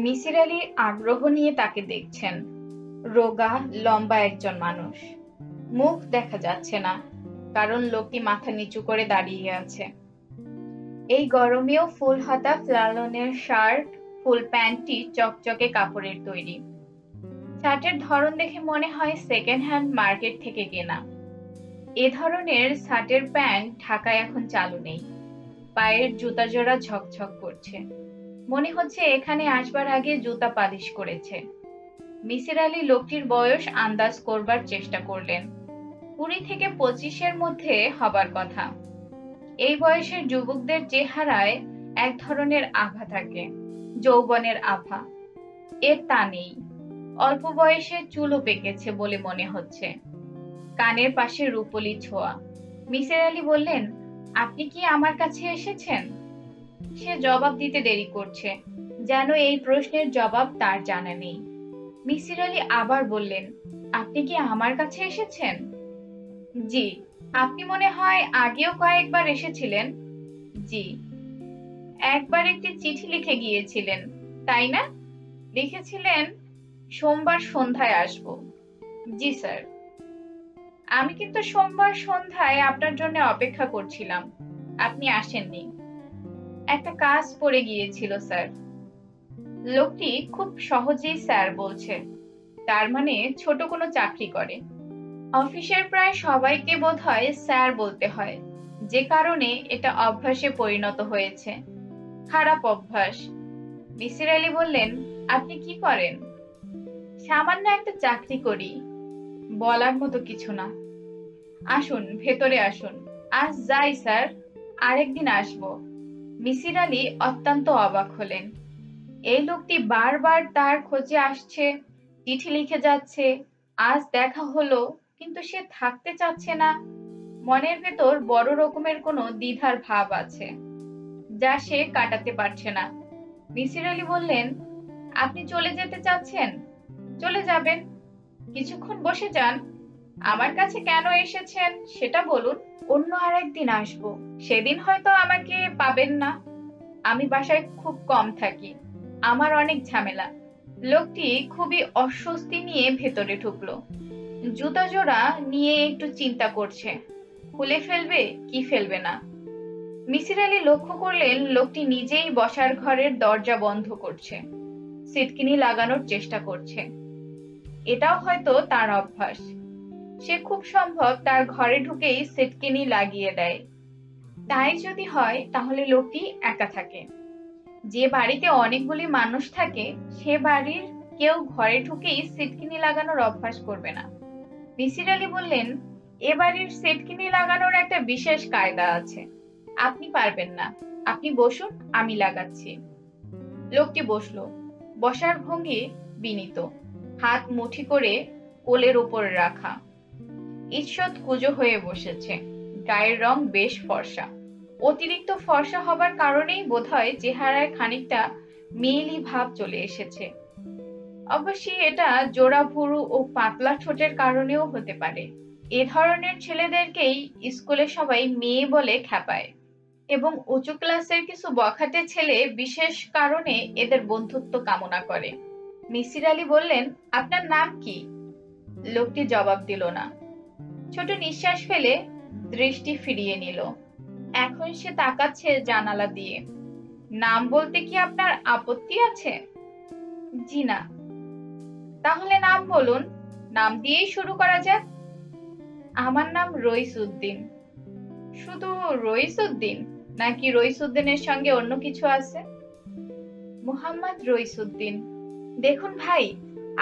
মিসির আলি আগ্রহ নিয়ে তাকে দেখছেন। রোগা লম্বা একজন মানুষ, মুখ দেখা যাচ্ছে না, কারণ লোকটি মাথা নিচু করে দাঁড়িয়ে আছে। এই গরমেও ফুল হাতা ফ্লালনের শার্ট, ফুল প্যান্টটি চকচকে কাপড়ের তৈরি। শার্টের ধরন দেখে মনে হয় সেকেন্ড হ্যান্ড মার্কেট থেকে কেনা। এ ধরনের শার্টের প্যান্ট ঢাকায় এখন চালু নেই। পায়ের জুতা জোড়া ঝকঝক করছে, মনে হচ্ছে এখানে আসবার আগে জুতা পালিশ করেছে। মিসির আলি লোকটির বয়স আন্দাজ করবার চেষ্টা করলেন। 20 থেকে 25-এর মধ্যে হবার কথা। এই বয়সের যুবকদের চেহারায় এক ধরনের আভা থাকে, যৌবনের আভা। এর তা নেই। অল্প বয়সে চুলও পেকেছে বলে মনে হচ্ছে, কানের পাশে রূপলি ছোঁয়া। মিসির আলি বললেন, আপনি কি আমার কাছে এসেছেন? সে জবাব দিতে দেরি করছে, যেন এই প্রশ্নের জবাব তার জানা নেই। মিসির আলি আবার বললেন, আপনি কি আমার কাছে এসেছেন? জি। আপনি মনে হয় আগেও কয়েকবার এসেছিলেন। জি। একবার একটি চিঠি লিখে গিয়েছিলেন, তাই না? লিখেছিলেন সোমবার সন্ধ্যায় আসব। জি স্যার। আমি কিন্তু সোমবার সন্ধ্যায় আপনার জন্য অপেক্ষা করছিলাম, আপনি আসেননি। একটা কাজ পড়ে গিয়েছিল স্যার। লোকটি খুব সহজেই স্যার বলছে, তার মানে ছোট কোনো চাকরি করে। অফিসের প্রায় সবাইকে বোধহয় স্যার বলতে হয়, যে কারণে এটা অভ্যাসে পরিণত হয়েছে। খারাপ অভ্যাস। মিসির আলি বললেন, আপনি কি করেন? সামান্য একটা চাকরি করি। বলার মতো কিছু না। আসুন ভেতরে আসুন। আজ যাই স্যার, আরেকদিন আসবো। মিসির আলি অত্যন্ত অবাক হলেন। এই লোকটি বারবার তার খোঁজে আসছে, চিঠি লিখে যাচ্ছে, আজ দেখা হলো, কিন্তু সে থাকতে চাচ্ছে না। মনের ভেতর বড় রকমের কোনো দ্বিধার ভাব আছে, যা সে কাটাতে পারছে না। মিসির আলি বললেন, আপনি চলে যেতে চাচ্ছেন? চলে যাবেন। কিছুক্ষণ বসে যান। আমার কাছে কেন এসেছেন সেটা বলুন। অন্য আরেকদিন আসবো, সেদিন হয়তো আমাকে পাবেন না। আমি বাসায় খুব কম থাকি, আমার অনেক ঝামেলা। লোকটি খুবই অস্বস্তি নিয়ে ভেতরে ঢুকলো। জুতা জোড়া নিয়ে একটু চিন্তা করছে, খুলে ফেলবে কি ফেলবে না। মিসির আলি লক্ষ্য করলেন লোকটি নিজেই বসার ঘরের দরজা বন্ধ করছে, সিটকিনি লাগানোর চেষ্টা করছে। এটাও হয়তো তার অভ্যাস। সে খুব সম্ভব তার ঘরে ঢুকেই সিটকিনি লাগিয়ে দেয়। তাই যদি হয় তাহলে লোকটি একা থাকে। যে বাড়িতে অনেকগুলি মানুষ থাকে, সে বাড়ির কেউ ঘরে ঢুকেই সিটকিনি লাগানোর অভ্যাস করবে না। মিসির আলি বললেন, এ বাড়ির সিটকিনি লাগানোর একটা বিশেষ কায়দা আছে, আপনি পারবেন না। আপনি বসুন, আমি লাগাচ্ছি। লোকটি বসলো। বসার ভঙ্গি বিনীত, হাত মুঠি করে কোলের ওপরে রাখা। ঈষৎ কুঁজো হয়ে বসেছে। গায়ের রং বেশ ফর্সা। অতিরিক্ত ফর্সা হবার কারণেই বোধহয় চেহারায় খানিকটা মেয়েলি ভাব চলে এসেছে। অবশ্যই এটা জোড়া ভুরু ও পাতলা ঠোঁটের কারণেও হতে পারে। এ ধরনের ছেলেদেরকেই স্কুলে সবাই মেয়ে বলে খ্যাপায়, এবং উঁচু ক্লাসের কিছু বখাটে ছেলে বিশেষ কারণে এদের বন্ধুত্ব কামনা করে। মিসির আলি বললেন, আপনার নাম কি? লোকটি জবাব দিল না। ছোট নিঃশ্বাস ফেলে দৃষ্টি ফিরিয়ে নিল। এখন সে তাকাচ্ছে জানালা দিয়ে। নাম বলতে কি আপনার আপত্তি আছে? জি না। তাহলে নাম বলুন, নাম দিয়েই শুরু করা যাক। আমার নাম রইস উদ্দিন। শুধু রইস উদ্দিন, নাকি রইস উদ্দিনের সঙ্গে অন্য কিছু আছে? মোহাম্মদ রইস উদ্দিন। দেখুন ভাই,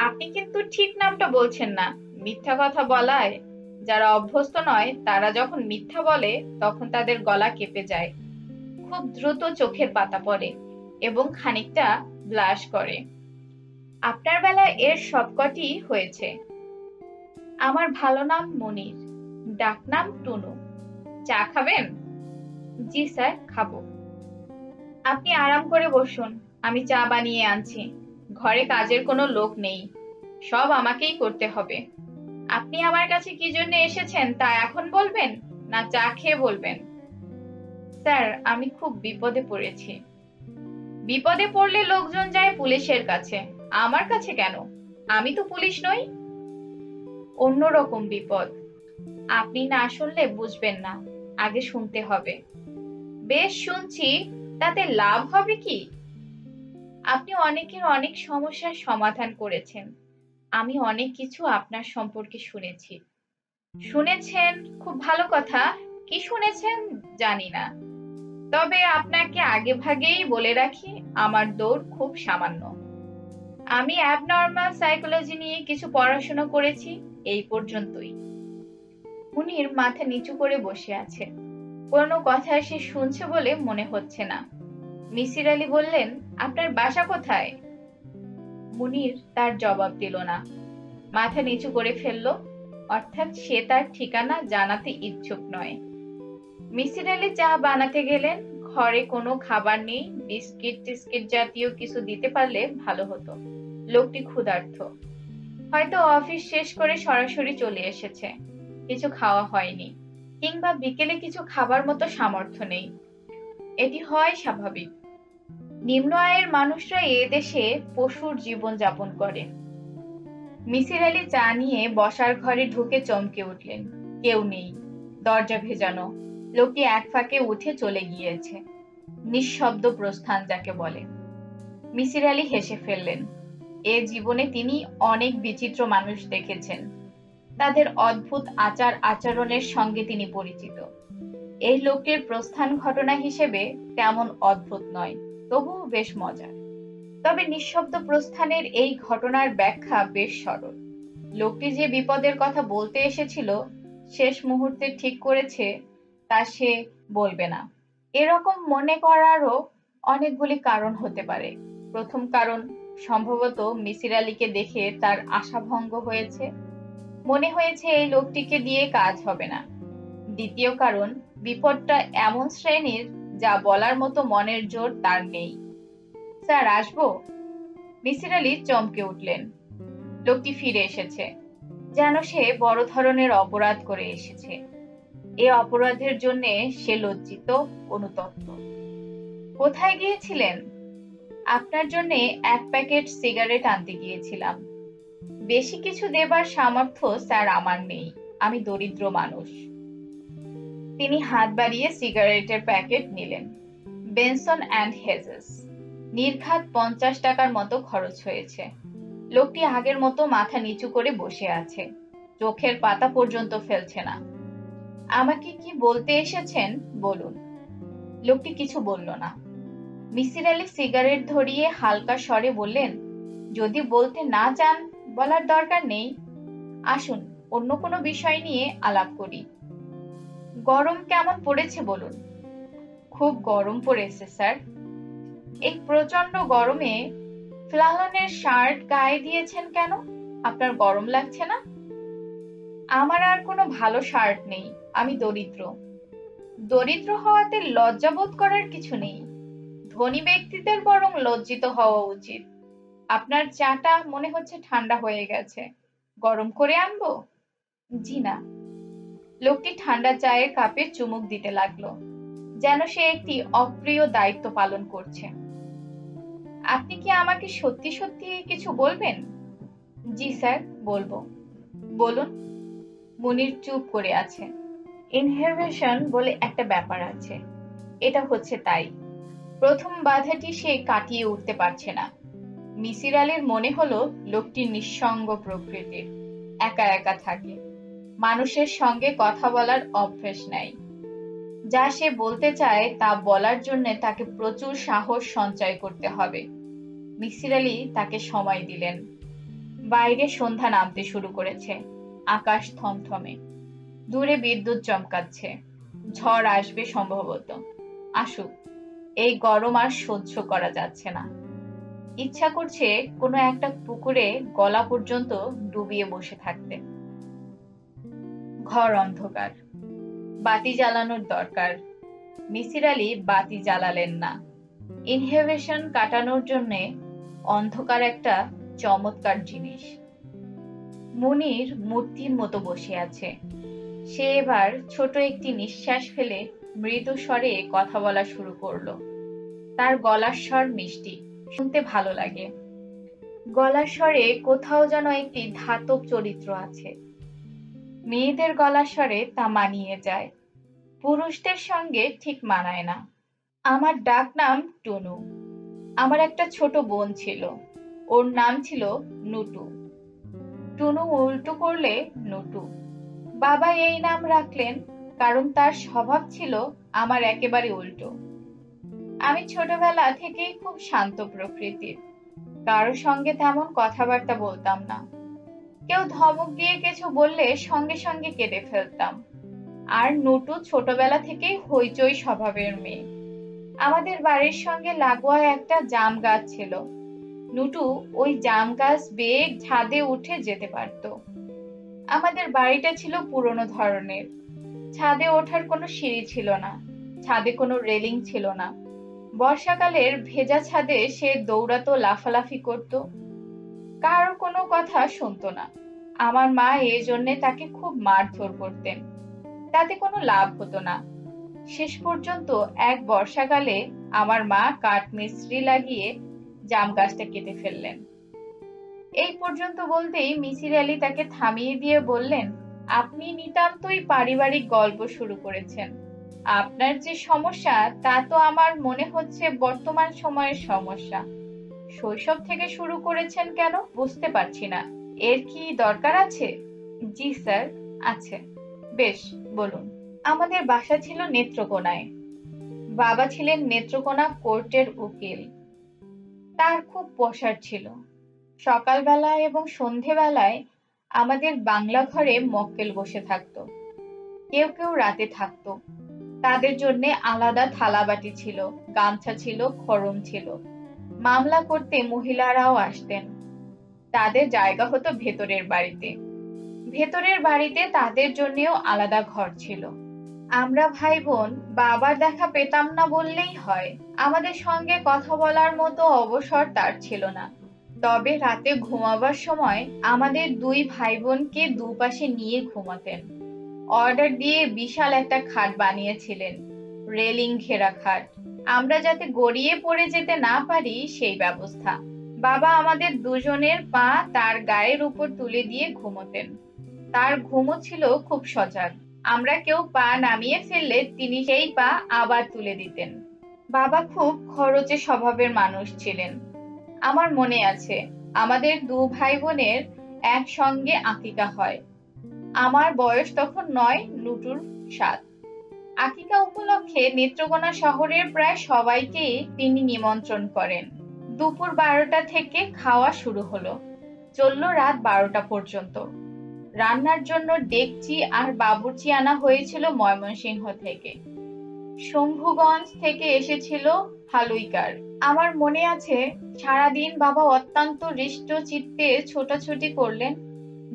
আপনি কিন্তু ঠিক নামটা বলছেন না। মিথ্যা কথা বলায় যারা অভ্যস্ত নয়, তারা যখন মিথ্যা বলে তখন তাদের গলা কেঁপে যায়, খুব দ্রুত চোখের পাতা পড়ে এবং খানিকটা ব্লাশ করে। আপনার বেলায় এর সবকটি হয়েছে। আমার ভালো নাম মনির, ডাকনাম টুনু। চা খাবেন? জি স্যার, খাবো। আপনি আরাম করে বসুন, আমি চা বানিয়ে আনছি। ঘরে কাজের কোনো লোক নেই, সব আমাকেই করতে হবে। আপনি আমার কাছে কি জন্য এসেছেন তা এখন বলবেন, না চা খেয়ে বলবেন? স্যার, আমি খুব বিপদে পড়েছি। বিপদে পড়লে লোকজন যায় পুলিশের কাছে, আমার কাছে কেন? আমি তো পুলিশ নই। অন্যরকম বিপদ, আপনি না শুনলে বুঝবেন না, আগে শুনতে হবে। বেশ, শুনছি, তাতে লাভ হবে কি? আপনি অনেকের অনেক সমস্যার সমাধান করেছেন। আমি অনেক কিছু আপনার সম্পর্কে শুনেছি। শুনেছেন, খুব ভালো কথা। কি শুনেছেন জানি না, তবে আপনাকে আগে ভাগেই বলে রাখি, আমার দৌড় খুব সামান্য। আমি অ্যাবনর্মাল সাইকোলজি নিয়ে কিছু পড়াশোনা করেছি, এই পর্যন্তই। মুনির মাথা নিচু করে বসে আছে। কোনো কথা সে শুনছে বলে মনে হচ্ছে না। মিসির আলী বললেন, আপনার বাসা কোথায়? মুনির তার জবাব দিল না, মাথা নিচু করে ফেলল, অর্থাৎ সে তার ঠিকানা জানাতে ইচ্ছুক নয়। মিসির আলী চা বানাতে গেলেন। ঘরে কোনো খাবার নেই, বিস্কিট টিস্কিট জাতীয় কিছু দিতে পারলে ভালো হতো। লোকটি ক্ষুধার্ত, হয়তো অফিস শেষ করে সরাসরি চলে এসেছে, কিছু খাওয়া হয়নি, কিংবা বিকেলে কিছু খাবার মতো সামর্থ্য নেই। এটি হয় স্বাভাবিক। নিম্ন আয়ের মানুষরা এ দেশে পশুর জীবন যাপন করে। মিসির আলী চা নিয়ে বসার ঘরে ঢুকে চমকে উঠলেন, কেউ নেই, দরজা ভেজানো। লোকটি এক ফাঁকে উঠে চলে গিয়েছে। নিঃশব্দ প্রস্থান যাকে বলে। মিসির আলী হেসে ফেললেন। এ জীবনে তিনি অনেক বিচিত্র মানুষ দেখেছেন, তাদের অদ্ভুত আচার আচরণের সঙ্গে তিনি পরিচিত। এই লোকটির প্রস্থান ঘটনা হিসেবে তেমন অদ্ভুত নয়, তবুও বেশ মজার। তবে নিঃশব্দ প্রস্থানের এই ঘটনার ব্যাখ্যা বেশ সরল। লোকটি যে বিপদের কথা বলতে এসেছিল, শেষ মুহূর্তে ঠিক করেছে তা সে বলবে না। এরকম মনে করারও অনেকগুলি কারণ হতে পারে। প্রথম কারণ, সম্ভবত মিসির আলীকে দেখে তার আশাভঙ্গ হয়েছে, মনে হয়েছে এই লোকটিকে দিয়ে কাজ হবে না। দ্বিতীয় কারণ, বিপদটা এমন শ্রেণীর যা বলার মতো মনের জোর তার নেই। স্যার, আসবো? মিসির আলী চমকে উঠলেন। লোকটি ফিরে এসেছে, যেন সে বড় ধরনের অপরাধ করে এসেছে। এ অপরাধের জন্য সে লজ্জিত, অনুতপ্ত। কোথায় গিয়েছিলেন? আপনার জন্য এক প্যাকেট সিগারেট আনতে গিয়েছিলাম। বেশি কিছু দেবার সামর্থ্য স্যার আমার নেই, আমি দরিদ্র মানুষ। তিনি হাত বাড়িয়ে সিগারেটের প্যাকেট নিলেন। Benson and Hedges. নির্ঘাত 50 টাকার মতো খরচ হয়েছে। লোকটি আগের মতো মাথা নিচু করে বসে আছে, চোখের পাতা পর্যন্ত ফেলছে না। আমাকে কি বলতে এসেছেন বলুন। লোকটি কিছু বলল না। মিসির আলী সিগারেট ধরিয়ে হালকা স্বরে বললেন, যদি বলতে না চান বলার দরকার নেই। আসুন অন্য কোনো বিষয় নিয়ে আলাপ করি। গরম কেমন পড়েছে বলুন। খুব গরম পড়েছে স্যার। এই প্রচন্ড গরমে ফ্লালনের শার্ট গায়ে দিয়েছেন কেন? আপনার গরম লাগছে না? আমার আর কোনো ভালো শার্ট নেই, আমি দরিদ্র। দরিদ্র হওয়াতে লজ্জাবোধ করার কিছু নেই, ধনী ব্যক্তিদের বরং লজ্জিত হওয়া উচিত। আপনার চাটা মনে হচ্ছে ঠান্ডা হয়ে গেছে, গরম করে আনবো? জি না। লোকটি ঠান্ডা চায়ের কাপে চুমুক দিতে লাগলো, যেন সে একটি অপ্রিয় দায়িত্ব পালন করছে। আপনি কি আমাকে সত্যি সত্যি কিছু বলবেন? জি স্যার, বলবো। বলুন। মুনির চুপ করে আছে। ইনহেভিশন বলে একটা ব্যাপার আছে, এটা হচ্ছে তাই। প্রথম বাধাটি সে কাটিয়ে উঠতে পারছে না। মিসির আলীর মনে হলো লোকটি নিঃসঙ্গ প্রকৃতির, একা একা থাকে, মানুষের সঙ্গে কথা বলার অভ্যেস নাই। যা সে বলতে চায় তা বলার জন্য তাকে প্রচুর সাহস সঞ্চয় করতে হবে। মিসির আলী তাকে সময় দিলেন। বাইরে সন্ধ্যা নামতে শুরু করেছে, আকাশ থমথমে, দূরে বিদ্যুৎ চমকাচ্ছে। ঝড় আসবে সম্ভবত। আসুক, এই গরম আর সহ্য করা যাচ্ছে না। ইচ্ছা করছে কোনো একটা পুকুরে গলা পর্যন্ত ডুবিয়ে বসে থাকতে। ঘর অন্ধকার, বাতি জ্বালানোর দরকার। মিসির আলী বাতি জ্বালালেন না। ইনহেভিশন কাটানোর জন্য অন্ধকার একটা চমৎকার জিনিস। মুনির মূর্তির মতো বসে আছে। সে এবার ছোট একটি নিঃশ্বাস ফেলে মৃদু স্বরে কথা বলা শুরু করলো। তার গলার স্বর মিষ্টি, শুনতে ভালো লাগে। গলার স্বরে কোথাও যেন একটি ধাতব চরিত্র আছে। মেয়েদের গলার স্বরে তা মানিয়ে যায়, পুরুষদের সঙ্গে ঠিক মানায় না। আমার ডাক নাম টুনু। আমার একটা ছোট বোন ছিল, ওর নাম ছিল নুটু। টুনু উল্টো করলে নুটু। বাবা এই নাম রাখলেন কারণ তার স্বভাব ছিল আমার একেবারে উল্টো। আমি ছোটবেলা থেকেই খুব শান্ত প্রকৃতির, কারো সঙ্গে তেমন কথাবার্তা বলতাম না। কেউ ধমক দিয়ে কিছু বললে সঙ্গে সঙ্গে কেঁদে ফেলতাম। আর নুটু ছোটবেলা থেকেই হইচই স্বভাবের মেয়ে। আমাদের বাড়ির সঙ্গে লাগোয়া একটা জাম গাছ ছিল। নুটু ওই জাম গাছ বেয়ে ছাদে উঠে যেতে পারত। আমাদের বাড়িটা ছিল পুরনো ধরনের। ছাদে ওঠার কোনো সিঁড়ি ছিল না, ছাদে কোনো রেলিং ছিল না। বর্ষাকালের ভেজা ছাদে সে দৌড়াতো, লাফালাফি করত, কারোর কোনো কথা শুনতো না। আমার মা এই জন্যে তাকে খুব মারধর করতেন, তাতে কোনো লাভ হতো না। শেষ পর্যন্ত এক বর্ষাকালে আমার মা কাঠ মিস্ত্রি লাগিয়ে জাম গাছটা কেটে ফেললেন। এই পর্যন্ত বলতেই মিসির আলী তাকে থামিয়ে দিয়ে বললেন, আপনি নিতান্তই পারিবারিক গল্প শুরু করেছেন। আপনার যে সমস্যা তা তো আমার মনে হচ্ছে বর্তমান সময়ের সমস্যা। শৈশব থেকে শুরু করেছেন কেন বুঝতে পারছি না। এর কি দরকার আছে? জি স্যার, আছে। বেশ, বলুন। আমাদের বাসা ছিল নেত্রকোনায়। বাবা ছিলেন নেত্রকোনা কোর্টের উকিল। তার খুব পসার ছিল। সকালবেলা এবং সন্ধেবেলায় আমাদের বাংলা ঘরে মক্কেল বসে থাকতো। কেউ কেউ রাতে থাকতো। তাদের জন্য আলাদা থালাবাটি ছিল, গামছা ছিল, খড়ম ছিল। মামলা করতে মহিলারাও আসতেন। তাদের জায়গা হতো ভেতরের বাড়িতে। ভেতরের বাড়িতে তাদের জন্যও আলাদা ঘর ছিল। আমরা ভাই বোন বাবার দেখা পেতাম না বললেই হয়। আমাদের সঙ্গে কথা বলার মতো অবসর তার ছিল না। তবে রাতে ঘুমাবার সময় আমাদের দুই ভাই বোনকে দুপাশে নিয়ে ঘুমাতেন। অর্ডার দিয়ে বিশাল একটা খাট বানিয়েছিলেন, রেলিং ঘেরা খাট। আমরা যাতে গড়িয়ে পড়ে যেতে না পারি সেই ব্যবস্থা। বাবা আমাদের দুজনের পা তার গায়ের উপর তুলে দিয়ে ঘুমোতেন। তার ঘুমও ছিল খুব সজাগ। আমরা কেউ পা নামিয়ে ফেললে তিনি সেই পা আবার তুলে দিতেন। বাবা খুব খরচে স্বভাবের মানুষ ছিলেন। আমার মনে আছে, আমাদের দু ভাই বোনের একসঙ্গে আকিকা হয়। আমার বয়স তখন 9, নুটুর 7। আকিকা উপলক্ষে নেত্রকোনা শহরের প্রায় সবাইকে তিনি নিমন্ত্রণ করেন। দুপুর 12টা থেকে খাওয়া শুরু হলো, চলল রাত 12টা পর্যন্ত। রান্নার জন্য ডেকচি আর বাবুর্চি আনা হয়েছিল ময়মনসিংহ থেকে। শম্ভুগঞ্জ থেকে এসেছিল হালুইকার। আমার মনে আছে, সারাদিন বাবা অত্যন্ত হৃষ্ট চিত্তে ছোটাছুটি করলেন।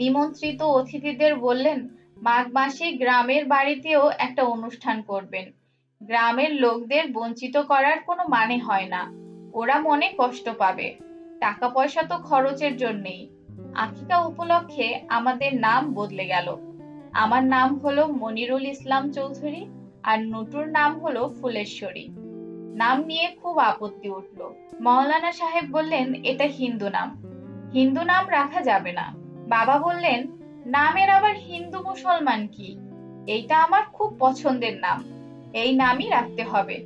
নিমন্ত্রিত অতিথিদের বললেন, মাঘ মাসে গ্রামের বাড়িতেও একটা অনুষ্ঠান করবেন। গ্রামের লোকদের বঞ্চিত করার কোনো মানে হয় না, ওরা মনে কষ্ট পাবে। টাকা পয়সা তো খরচের জন্যেই। আকিকা উপলক্ষে আমাদের নাম বদলে গেল। আমার নাম হলো মনিরুল ইসলাম চৌধুরী, আর নুটুর নাম হলো ফুলেশ্বরী। নাম নিয়ে খুব আপত্তি উঠল। মাওলানা সাহেব বললেন, এটা হিন্দু নাম, হিন্দু নাম রাখা যাবে না। বাবা বললেন, নামের আবার হিন্দু মুসলমান কি? এইটা আমার খুব পছন্দের নাম, এই নামই রাখতে হবে।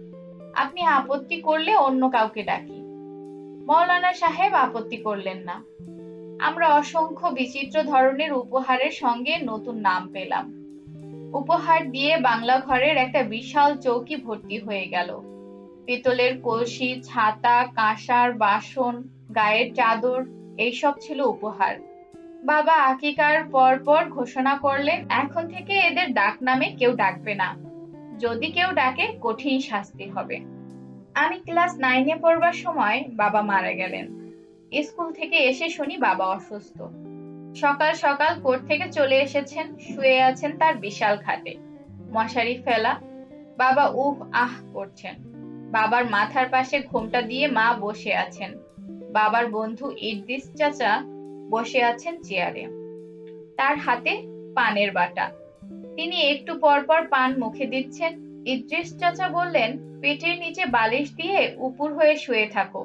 আপনি আপত্তি করলে অন্য কাউকে ডাকি। মাওলানা সাহেব আপত্তি করলেন না। আমরা অসংখ্য বিচিত্র ধরনের উপহারের সঙ্গে নতুন নাম পেলাম। উপহার দিয়ে বাংলা ঘরের একটা বিশাল চৌকি ভর্তি হয়ে গেল। পিতলের কলসি, ছাতা, কাঁসার বাসন, গায়ের চাদর, এইসব ছিল উপহার। বাবা আকিকার পর পর ঘোষণা করলেন, এখন থেকে এদের ডাক নামে কেউ ডাকবে না, যদি কেউ ডাকে কঠিন শাস্তি হবে। আমি ক্লাস 9-এ পড়বার সময় বাবা মারা গেলেন। স্কুল থেকে এসে শুনি বাবা অসুস্থ। সকাল সকাল কোর্ট থেকে চলে এসেছেন, শুয়ে আছেন তার বিশাল খাটে, মশারি ফেলা। বাবা উহ আহ করছেন। বাবার মাথার পাশে ঘোমটা দিয়ে মা বসে আছেন। বাবার বন্ধু ইদ্রিস চাচা বসে আছেন চেয়ারে, তার হাতে পানের বাটা। তিনি একটু পর পর পান মুখে দিচ্ছেন, ইদ্রিস চাচা বললেন, পেটের নিচে বালিশ দিয়ে উপুর হয়ে শুয়ে থাকো।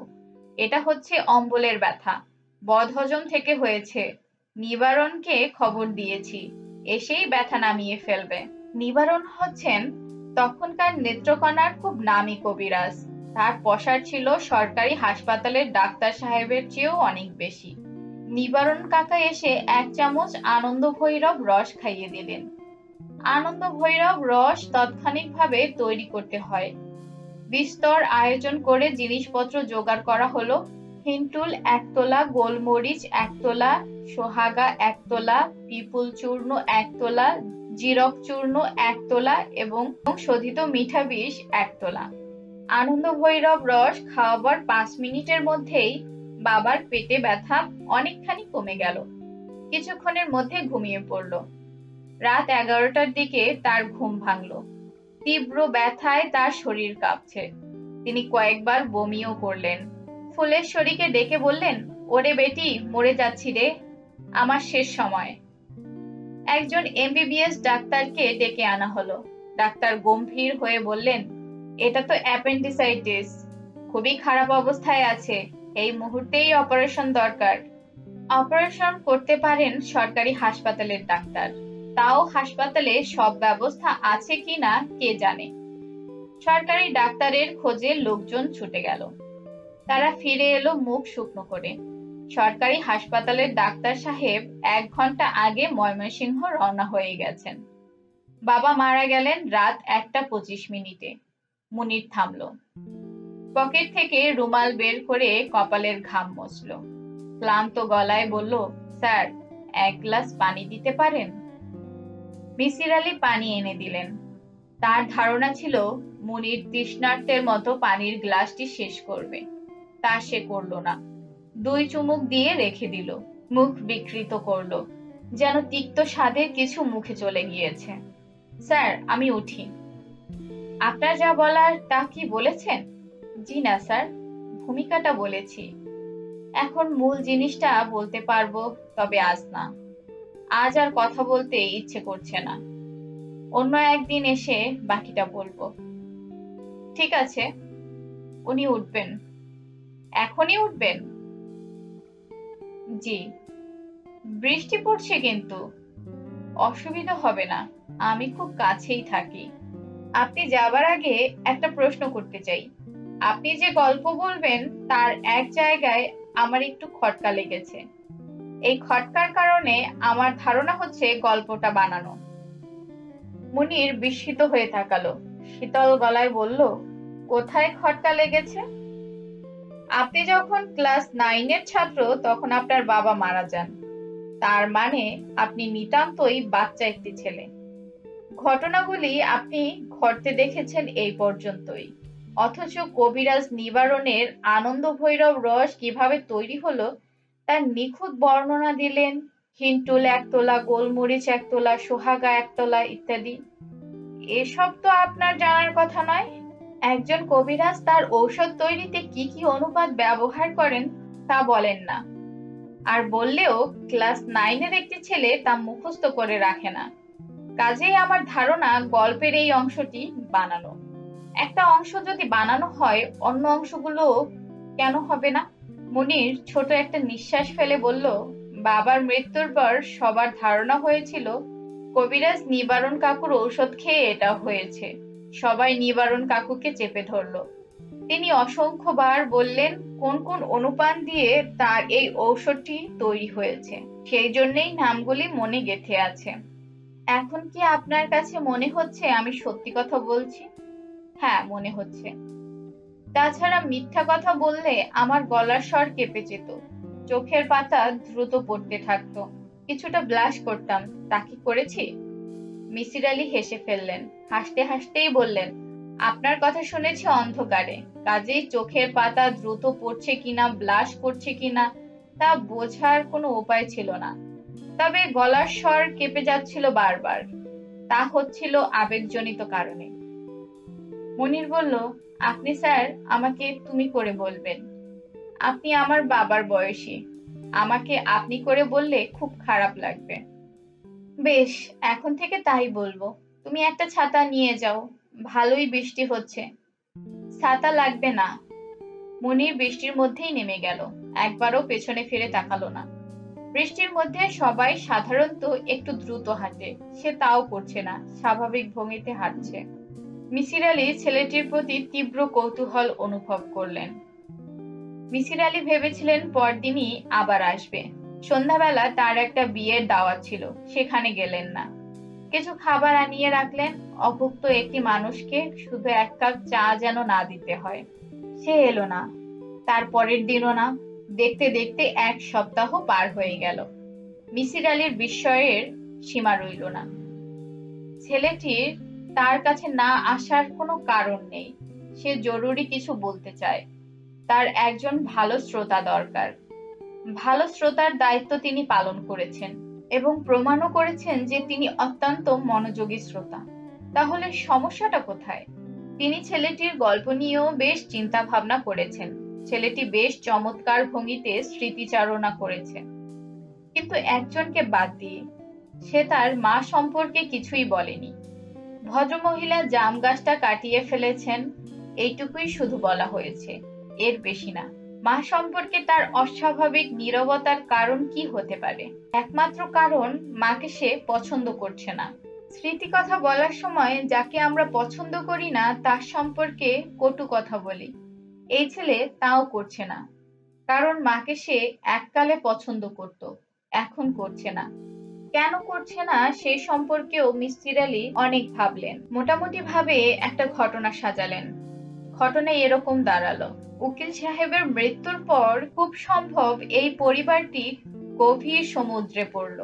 এটা হচ্ছে অম্বলের ব্যথা, বদহজম থেকে হয়েছে। নিবারণকে খবর দিয়েছি, এসেই ব্যথা নামিয়ে ফেলবে। নিবারণ হচ্ছেন তখনকার নেত্রকোনার খুব নামী কবিরাজ। তার পসার ছিল সরকারি হাসপাতালের ডাক্তার সাহেবের চেয়েও অনেক বেশি। নিবারণ কাকা এসে 1 চামচ আনন্দ ভৈরব রস খাইয়ে দিলেন। আনন্দ ভৈরব রস তাৎক্ষণিকভাবে তৈরি করতে হয়। বিস্তর আয়োজন করে জিনিসপত্র জোগাড় করা হলো। হিন্টুল 1 তোলা, গোলমরিচ 1 তোলা, সোহাগা 1 তোলা, পিপুল চূর্ণ 1 তোলা, জিরক চূর্ণ 1 তোলা এবং শোধিত মিঠা বিষ 1 তোলা। আনন্দ ভৈরব রস খাওয়াবার 5 মিনিটের মধ্যেই বাবার পেটে ব্যথা অনেকখানি কমে গেল। কিছুক্ষণের মধ্যে ঘুমিয়ে পড়ল। রাত 11টার দিকে তার ঘুম ভাঙল। তীব্র ব্যথায় তার শরীর কাঁপছে। তিনি কয়েকবার বমিও করলেন। ফুলেশ্বরীকে ডেকে বললেন, ওরে বেটি, মরে যাচ্ছি রে, আমার শেষ সময়। একজন এমবিবিএস ডাক্তারকে ডেকে আনা হলো। ডাক্তার গম্ভীর হয়ে বললেন, এটা তো অ্যাপেন্ডিসাইটিস, খুবই খারাপ অবস্থায় আছে, এই মুহূর্তেই অপারেশন দরকার। অপারেশন করতে পারেন সরকারি হাসপাতালের ডাক্তার, তাও হাসপাতালে সব ব্যবস্থা আছে কিনা কে জানে। সরকারি ডাক্তারের খোঁজে লোকজন ছুটে গেল। তারা ফিরে এলো মুখ শুকনো করে। সরকারি হাসপাতালের ডাক্তার সাহেব 1 ঘন্টা আগে ময়মনসিংহ রওনা হয়ে গেছেন। বাবা মারা গেলেন রাত 1:25। মুনির থামলো। পকেট থেকে রুমাল বের করে কপালের ঘাম মুছল। ক্লান্ত গলায় বলল, স্যার, 1 গ্লাস পানি দিতে পারেন? মিসির আলী পানি এনে দিলেন। তার ধারণা ছিল মুনির তৃষ্ণার্তের মতো পানির গ্লাসটি শেষ করবে। তা সে করল না। 2 চুমুক দিয়ে রেখে দিল। মুখ বিকৃত করল, যেন তিক্ত স্বাদের কিছু মুখে চলে গিয়েছে। স্যার, আমি উঠি। আপনার যা বলার তা কি বলেছেন? জি না স্যার, ভূমিকাটা বলেছি। এখন মূল জিনিসটা বলতে পারবো, তবে আজ না। আজ আর কথা বলতে ইচ্ছে করছে না। অন্য একদিন এসে বাকিটা বলবো। ঠিক আছে। উনি উঠবেন? এখনই উঠবেন? জি। বৃষ্টি পড়ছে কিন্তু। অসুবিধা হবে না, আমি খুব কাছেই থাকি। আপনি যাবার আগে একটা প্রশ্ন করতে চাই। আপনি যে গল্প বলবেন তার এক জায়গায় আমার একটু খটকা লেগেছে। এই খটকার কারণে আমার ধারণা হচ্ছে গল্পটা বানানো। মুনির বিস্মিত হয়ে তাকালো। শীতল গলায় বলল, কোথায় খটকা লেগেছে? আপনি যখন ক্লাস 9-এর ছাত্র তখন আপনার বাবা মারা যান। তার মানে আপনি নিতান্তই বাচ্চা একটি ছেলে। ঘটনাগুলি আপনি ঘটতে দেখেছেন এই পর্যন্তই। অথচ কবিরাজ নিবারণের আনন্দ ভৈরব রস কিভাবে তৈরি হলো তার নিখুঁত বর্ণনা দিলেন। হিন্টুল 1 তোলা, গোলমরিচ 1 তোলা, সোহাগা 1 তোলা ইত্যাদি। এসব তো আপনার জানার কথা নয়। একজন কবিরাজ তার ঔষধ তৈরিতে কি কি অনুপাত ব্যবহার করেন তা বলেন না। আর বললেও ক্লাস 9-এর একটি ছেলে তা মুখস্থ করে রাখে না। কাজেই আমার ধারণা গল্পের এই অংশটি বানানো। একটা অংশ যদি বানানো হয়, অন্য অংশগুলো কেন হবে না? মুনির ছোট একটা নিঃশ্বাস ফেলে বলল, বাবার মৃত্যুর পর সবার ধারণা হয়েছিল কবিরাজ নিবারণ কাকুর ঔষধ খেয়ে এটা হয়েছে। সবাই নিবারণ কাকুকে চেপে ধরলো। তিনি অসংখ্যবার বললেন কোন কোন অনুপান দিয়ে তার এই ঔষধটি তৈরি হয়েছে। সেই জন্যই নামগুলি মনে গেঁথে আছে। এখন কি আপনার কাছে মনে হচ্ছে আমি সত্যি কথা বলছি? হ্যাঁ, মনে হচ্ছে। তাছাড়া মিথ্যা কথা বললে আমার গলার স্বর কেঁপে যেত, চোখের পাতা দ্রুত পড়তে থাকতো, কিছুটা ব্লাশ করতাম। তা কি করেছি? মিসির আলী হেসে ফেললেন। হাসতে হাসতেই বললেন, আপনার কথা শুনেছি অন্ধকারে, কাজেই চোখের পাতা দ্রুত পড়ছে কিনা, ব্লাশ করছে কিনা তা বোঝার কোনো উপায় ছিল না। তবে গলার স্বর কেঁপে যাচ্ছিল বারবার। তা হচ্ছিল আবেগজনিত কারণে। মুনির বলল, আপনি স্যার আমাকে তুমি করে বলবেন। আপনি আমার বাবার বয়সী। আমাকে আপনি করে বললে খুব খারাপ লাগবে। বেশ, এখন থেকে তাই বলবো। তুমি একটা ছাতা নিয়ে যাও, ভালোই বৃষ্টি হচ্ছে, ছাতা লাগবে না। মুনির বৃষ্টির মধ্যেই নেমে গেল, একবারও পেছনে ফিরে তাকালো না। বৃষ্টির মধ্যে সবাই সাধারণত একটু দ্রুত হাঁটে, সে তাও করছে না, স্বাভাবিক ভঙ্গিতে হাঁটছে। মিসির আলি ছেলেটির প্রতি তীব্র কৌতূহল অনুভব করলেন। মিসির আলি ভেবেছিলেন পরদিনই আবার আসবে। সন্ধ্যাবেলা তার একটা বিয়ের দাওয়াত ছিল, সেখানে গেলেন না। কিছু খাবার আনিয়ে রাখলেন, অভুক্ত একটি মানুষকে শুধু এক কাপ চা যেন না দিতে হয়। সে এলো না, তার পরের দিনও না। দেখতে দেখতে এক সপ্তাহ পার হয়ে গেল। মিসির আলির বিস্ময়ের সীমা রইল না। ছেলেটির তার কাছে না আসার কোনো কারণ নেই। সে জরুরি কিছু বলতে চায়। তার একজন ভালো শ্রোতা দরকার। ভালো শ্রোতার দায়িত্ব তিনি পালন করেছেন এবং প্রমাণও করেছেন যে তিনি অত্যন্ত মনোযোগী শ্রোতা। তাহলে সমস্যাটা কোথায়? তিনি ছেলেটির গল্প নিয়েও বেশ চিন্তা ভাবনা করেছেন। ছেলেটি বেশ চমৎকার ভঙ্গিতে স্মৃতিচারণা করেছে, কিন্তু একজনকে বাদ দিয়ে। সে তার মা সম্পর্কে কিছুই বলেনি। ভদ্রমহিলা জাম গাছটা কাটিয়ে ফেলেছেন, এইটুকুই শুধু বলা হয়েছে, এর বেশি না। মা সম্পর্কে তার অস্বাভাবিক নীরবতার কারণ কি হতে পারে? একমাত্র কারণ, মাকে সে পছন্দ করছে না। স্মৃতিকথা বলার সময় যাকে আমরা পছন্দ করি না তার সম্পর্কে কটু কথা বলি। এই ছেলে তাও করছে না, কারণ মাকে সে এককালে পছন্দ করত, এখন করছে না। কেন করছে না সেই সম্পর্কেও মিসির আলি অনেক ভাবলেন। মোটামুটি ভাবে একটা ঘটনা সাজালেন। ঘটনা এরকম দাঁড়ালো, উকিল সাহেবের মৃত্যুর পর খুব সম্ভব এই পরিবারটি গভীর সমুদ্রে পড়ল।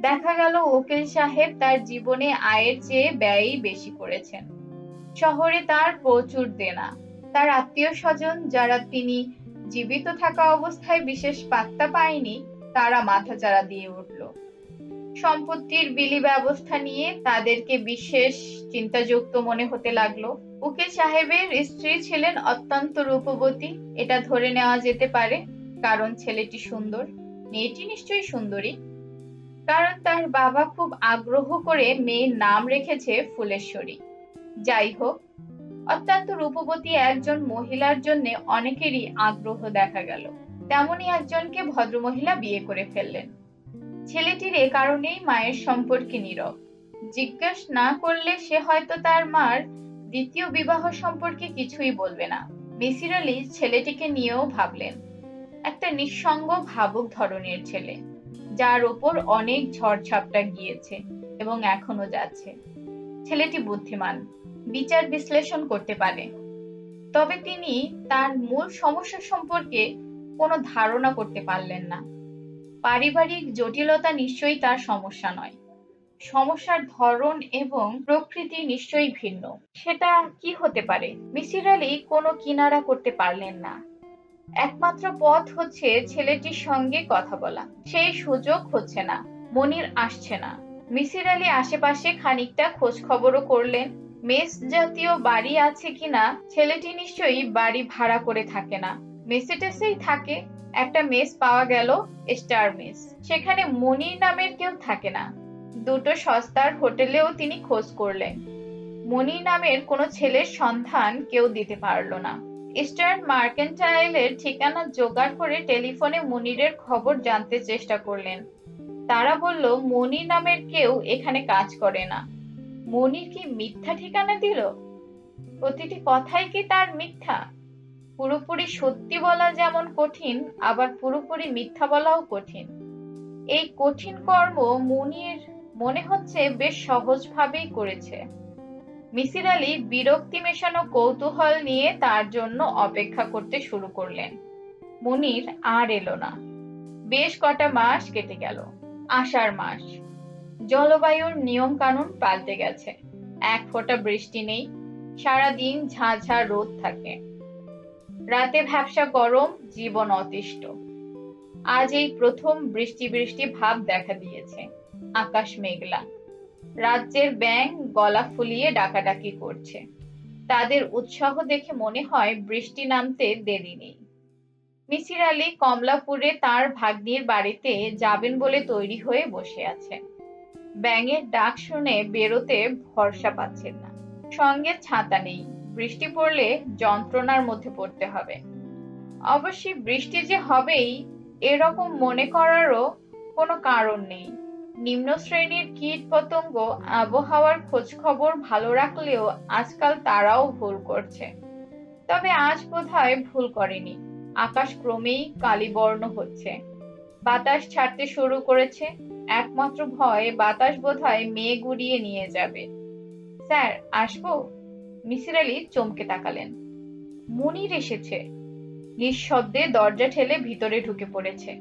দেখা গেল উকিল সাহেব তার জীবনে আয়ের চেয়ে ব্যয়ই বেশি করেছেন। শহরে তার প্রচুর দেনা। তার আত্মীয় স্বজন যারা তিনি জীবিত থাকা অবস্থায় বিশেষ পাত্তা পায়নি, তারা মাথাচাড়া দিয়ে উঠল। সম্পত্তির বিলি ব্যবস্থা নিয়ে তাদেরকে বিশেষ চিন্তাযুক্ত মনে হতে লাগলো। উকিল সাহেবের স্ত্রী ছিলেন অত্যন্ত রূপবতী, এটা ধরে নেওয়া যেতে পারে, কারণ ছেলেটি সুন্দর। মেয়েটি নিশ্চয়ই সুন্দরী, কারণ তার বাবা খুব আগ্রহ করে মেয়ের নাম রেখেছে ফুলেশ্বরী। যাই হোক, অত্যন্ত রূপবতী একজন মহিলার জন্য অনেকেরই আগ্রহ দেখা গেল। তেমনি একজনকে ভদ্রমহিলা বিয়ে করে ফেললেন। ছেলেটির এ কারণেই মায়ের সম্পর্কে নীরব। জিজ্ঞেস না করলে সে হয়তো তার মার দ্বিতীয় বিবাহ সম্পর্কে কিছুই বলবে না। মিসির আলি ছেলেটিকে নিয়েও ভাবলেন। একটা নিঃসঙ্গ ভাবুক ধরনের ছেলে, যার উপর অনেক ঝড়ঝাপটা গিয়েছে এবং এখনো যাচ্ছে। ছেলেটি বুদ্ধিমান, বিচার বিশ্লেষণ করতে পারে, তবে তিনি তার মূল সমস্যা সম্পর্কে কোনো ধারণা করতে পারলেন না। পারিবারিক জটিলতা নিশ্চয়ই তার সমস্যা নয়, সমস্যার ধরন এবং প্রকৃতি নিশ্চয়ই ভিন্ন। সেটা কি হতে পারে? মিসির আলি কোনো কিনারা করতে পারলেন না। একমাত্র পথ হচ্ছে ছেলেটির সঙ্গে কথা বলা। সেই সুযোগ হচ্ছে না, মনির আসছে না। মিসির আলি আশেপাশে খানিকটা খোঁজ খবরও করলেন, মেস জাতীয় বাড়ি আছে কিনা। ছেলেটি নিশ্চয়ই বাড়ি ভাড়া করে থাকে না, মেসে টেসেই থাকে। একটা মেস পাওয়া গেল, স্টার মেস। সেখানে মনির নামের কেউ থাকে না। দুটো সস্তার হোটেলেও তিনি খোঁজ করলেন, মনির নামের কোনো ছেলের সন্ধান কেউ দিতে পারল না। ইস্টার্ন মার্কেন্টাইলের ঠিকানা জোগাড় করে টেলিফোনে মনিরের খবর জানতে চেষ্টা করলেন। তারা বলল মনির নামের কেউ এখানে কাজ করে না। মনির কি মিথ্যা ঠিকানা দিল? প্রতিটি কথাই কি তার মিথ্যা? পুরোপুরি সত্যি বলা যেমন কঠিন, আবার পুরোপুরি মিথ্যা বলাও কঠিন। এই কঠিন কর্ম মনির মনে হচ্ছে বেশ সহজভাবেই করেছে। মিসির আলি বিরক্তি মেশানো কৌতূহল নিয়ে তার জন্য অপেক্ষা করতে শুরু করলেন। মনির আর এলো না। বেশ কটা মাস কেটে গেল। আষাঢ় মাস। জলবায়ুর নিয়ম কানুন পাল্টে গেছে। এক ফোঁটা বৃষ্টি নেই, সারাদিন ঝাঁঝা রোদ থাকে। রাতে ভ্যাপসা গরম, জীবন অতিষ্ঠ। আজ এই প্রথম বৃষ্টি বৃষ্টি ভাব দেখা দিয়েছে। আকাশ মেঘলা। রাজ্যের ব্যাঙ গলা ফুলিয়ে ডাকাডাকি করছে। তাদের উৎসাহ দেখে মনে হয় বৃষ্টি নামতে দেরি নেই। মিসির আলি কমলাপুরে তার ভাগ্নির বাড়িতে যাবেন বলে তৈরি হয়ে বসে আছেন। ব্যাঙের ডাক শুনে বেরোতে ভরসা পাচ্ছেন না। সঙ্গে ছাতা নেই, বৃষ্টি পড়লে যন্ত্রণার মধ্যে পড়তে হবে। অবশ্যই বৃষ্টি যে হবেই এরকম মনে করারও কোনো কারণ নেই। নিম্ন শ্রেণীর কীট পতঙ্গ আবহাওয়ার খোঁজ খবর ভালো রাখলেও আজকাল তারাও ভুল করছে। তবে আজ বোধহয় ভুল করেনি। আকাশ ক্রমেই কালিবর্ণ হচ্ছে, বাতাস ছাড়তে শুরু করেছে। একমাত্র ভয় বাতাস বোধহয় মেঘ উড়িয়ে নিয়ে যাবে। স্যার, আসবো? মিসির আলি চমকে তাকালেন। মুনির এসেছে। নিঃশব্দে দরজা ঠেলে ভিতরে ঢুকে পড়েছে।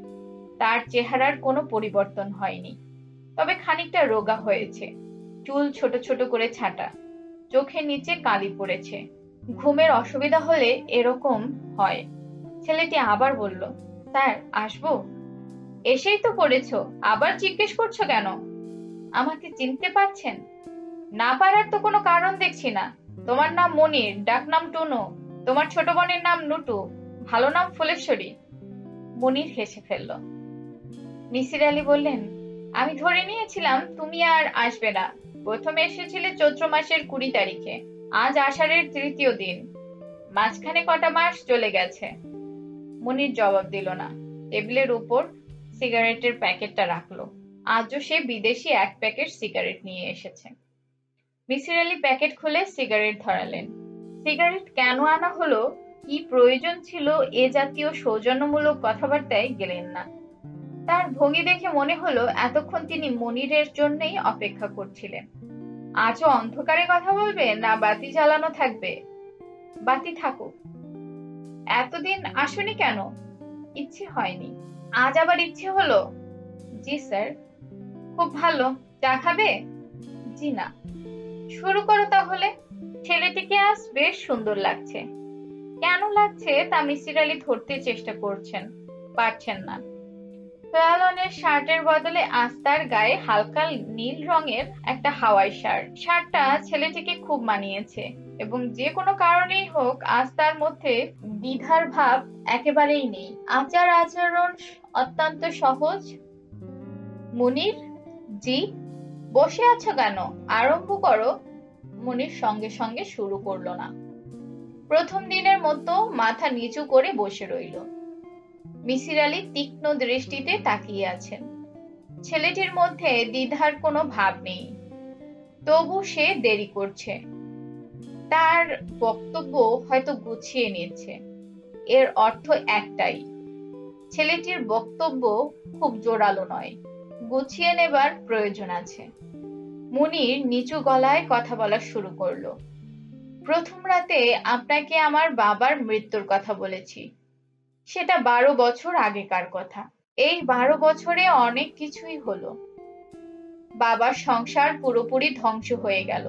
তার চেহারার কোনো পরিবর্তন হয়নি, তবে খানিকটা রোগা হয়েছে। চুল ছোট ছোট করে ছাঁটা, চোখের নিচে কালি পড়েছে। ঘুমের অসুবিধা হলে এরকম হয়। ছেলেটি আবার বলল, স্যার, আসবো? এসেই তো পড়েছো, আবার জিজ্ঞেস করছো কেন? আমাকে চিনতে পারছেন? না পারার তো কোনো কারণ দেখছি না। তোমার নাম মনির, ডাকনাম টুনু। তোমার ছোট বোনের নাম নুটু, ভালো নাম ফুলেশ্বরী। মনির হেসে ফেলল। মিসির আলি বললেন, আমি ধরে নিয়েছিলাম তুমি আর আসবে না। প্রথমে এসেছিলে চৈত্র মাসের 20 তারিখে, আজ আষাঢ়ের 3য় দিন। মাঝখানে কটা মাস চলে গেছে। মনির জবাব দিল না। টেবিলের উপর সিগারেটের প্যাকেটটা রাখলো। আজও সে বিদেশি এক প্যাকেট সিগারেট নিয়ে এসেছে। মিসির আলি প্যাকেট খুলে সিগারেট ধরালেন। সিগারেট কেন আনা হলো, কি প্রয়োজন ছিল এ জাতীয় সৌজন্যমূলক কথাবার্তায় গেলেন না। তার ভঙ্গি দেখে মনে হলো এতক্ষণ তিনি মনিরের জন্যই অপেক্ষা করছিলেন। আজও অন্ধকারে কথা বলবে না বাতি জ্বালানো থাকবে? বাতি থাকুক। এতদিন আসোনি কেন? ইচ্ছে হয়নি। আজ আবার ইচ্ছে হলো? জি স্যার। খুব ভালো। চা খাবে? জি না। শুরু করো তাহলে। ছেলেটিকে আজ বেশ সুন্দর লাগছে। কেন লাগছে তা মিসির আলি ধরতে চেষ্টা করছেন, পারছেন না। ফ্লালনের শার্টের বদলে আজ তার গায়ে হালকা নীল রঙের একটা হাওয়াই শার্ট। শার্টটা ছেলেটিকে খুব মানিয়েছে এবং যে কোনো কারণেই হোক আজ তার মধ্যে দ্বিধার ভাব একেবারেই নেই। আচার আচরণ অত্যন্ত সহজ। মুনির, জি? বসে আছো কেন? আরম্ভ করো। মুনির সঙ্গে সঙ্গে শুরু করলো না। প্রথম দিনের মতো মাথা নিচু করে বসে রইল। মিসির আলি তীক্ষ্ণ দৃষ্টিতে তাকিয়ে আছেন। ছেলেটির মধ্যে দ্বিধার কোনো ভাব নেই, তবু সে দেরি করছে। তার বক্তব্য হয়তো গুছিয়ে নিচ্ছে। এর অর্থ একটাই, ছেলেটির বক্তব্য খুব জোরালো নয়, গুছিয়ে নেবার প্রয়োজন আছে। মুনির নিচু গলায় কথা বলা শুরু করলো। প্রথম রাতে আপনাকে আমার বাবার মৃত্যুর কথা বলেছি। সেটা 12 বছর আগেকার কথা। এই 12 বছরে অনেক কিছুই হলো। বাবার সংসার পুরোপুরি ধ্বংস হয়ে গেল।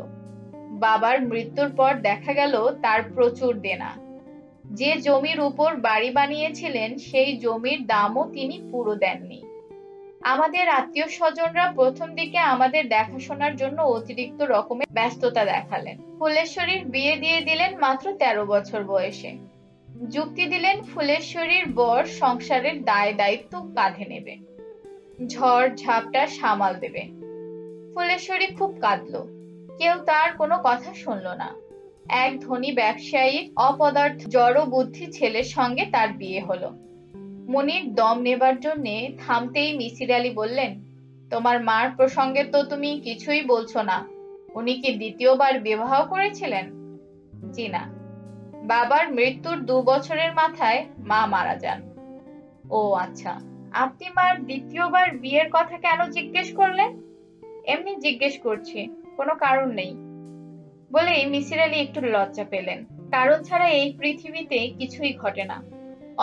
বাবার মৃত্যুর পর দেখা গেল তার প্রচুর দেনা। যে জমির উপর বাড়ি বানিয়েছিলেন সেই জমির দামও তিনি পুরো দেননি। আমাদের আত্মীয় স্বজনরা প্রথম দিকে আমাদের দেখাশোনার জন্য অতিরিক্ত রকমের ব্যস্ততা দেখালেন। ফুলেশ্বরীর বিয়ে দিয়ে দিলেন মাত্র 13 বছর বয়সে। যুক্তি দিলেন ফুলেশ্বরীর বর সংসারের দায় দায়িত্ব কাঁধে নেবে, ঝড় ঝাপটা সামাল দেবে। ফুলেশ্বরী খুব কাঁদলো, কেউ তার কোনো কথা শুনলো না। এক ধনী ব্যবসায়ীর অপদার্থ জড় বুদ্ধি ছেলের সঙ্গে তার বিয়ে হলো। মুনির দম নেবার জন্যে থামতেই মিসির আলি বললেন, তোমার মার প্রসঙ্গে তো তুমি কিছুই বলছো না। উনি কি দ্বিতীয়বার বিবাহ করেছিলেন? জি না। বাবার মৃত্যুর 2 বছরের মাথায় মা মারা যান। ও আচ্ছা। আপনি মার দ্বিতীয়বার বিয়ের কথা কেন জিজ্ঞেস করলেন? এমনি জিজ্ঞেস করছি, কোনো কারণ নেই। বলেই মিসির আলি একটু লজ্জা পেলেন। কারণ ছাড়া এই পৃথিবীতে কিছুই ঘটে না,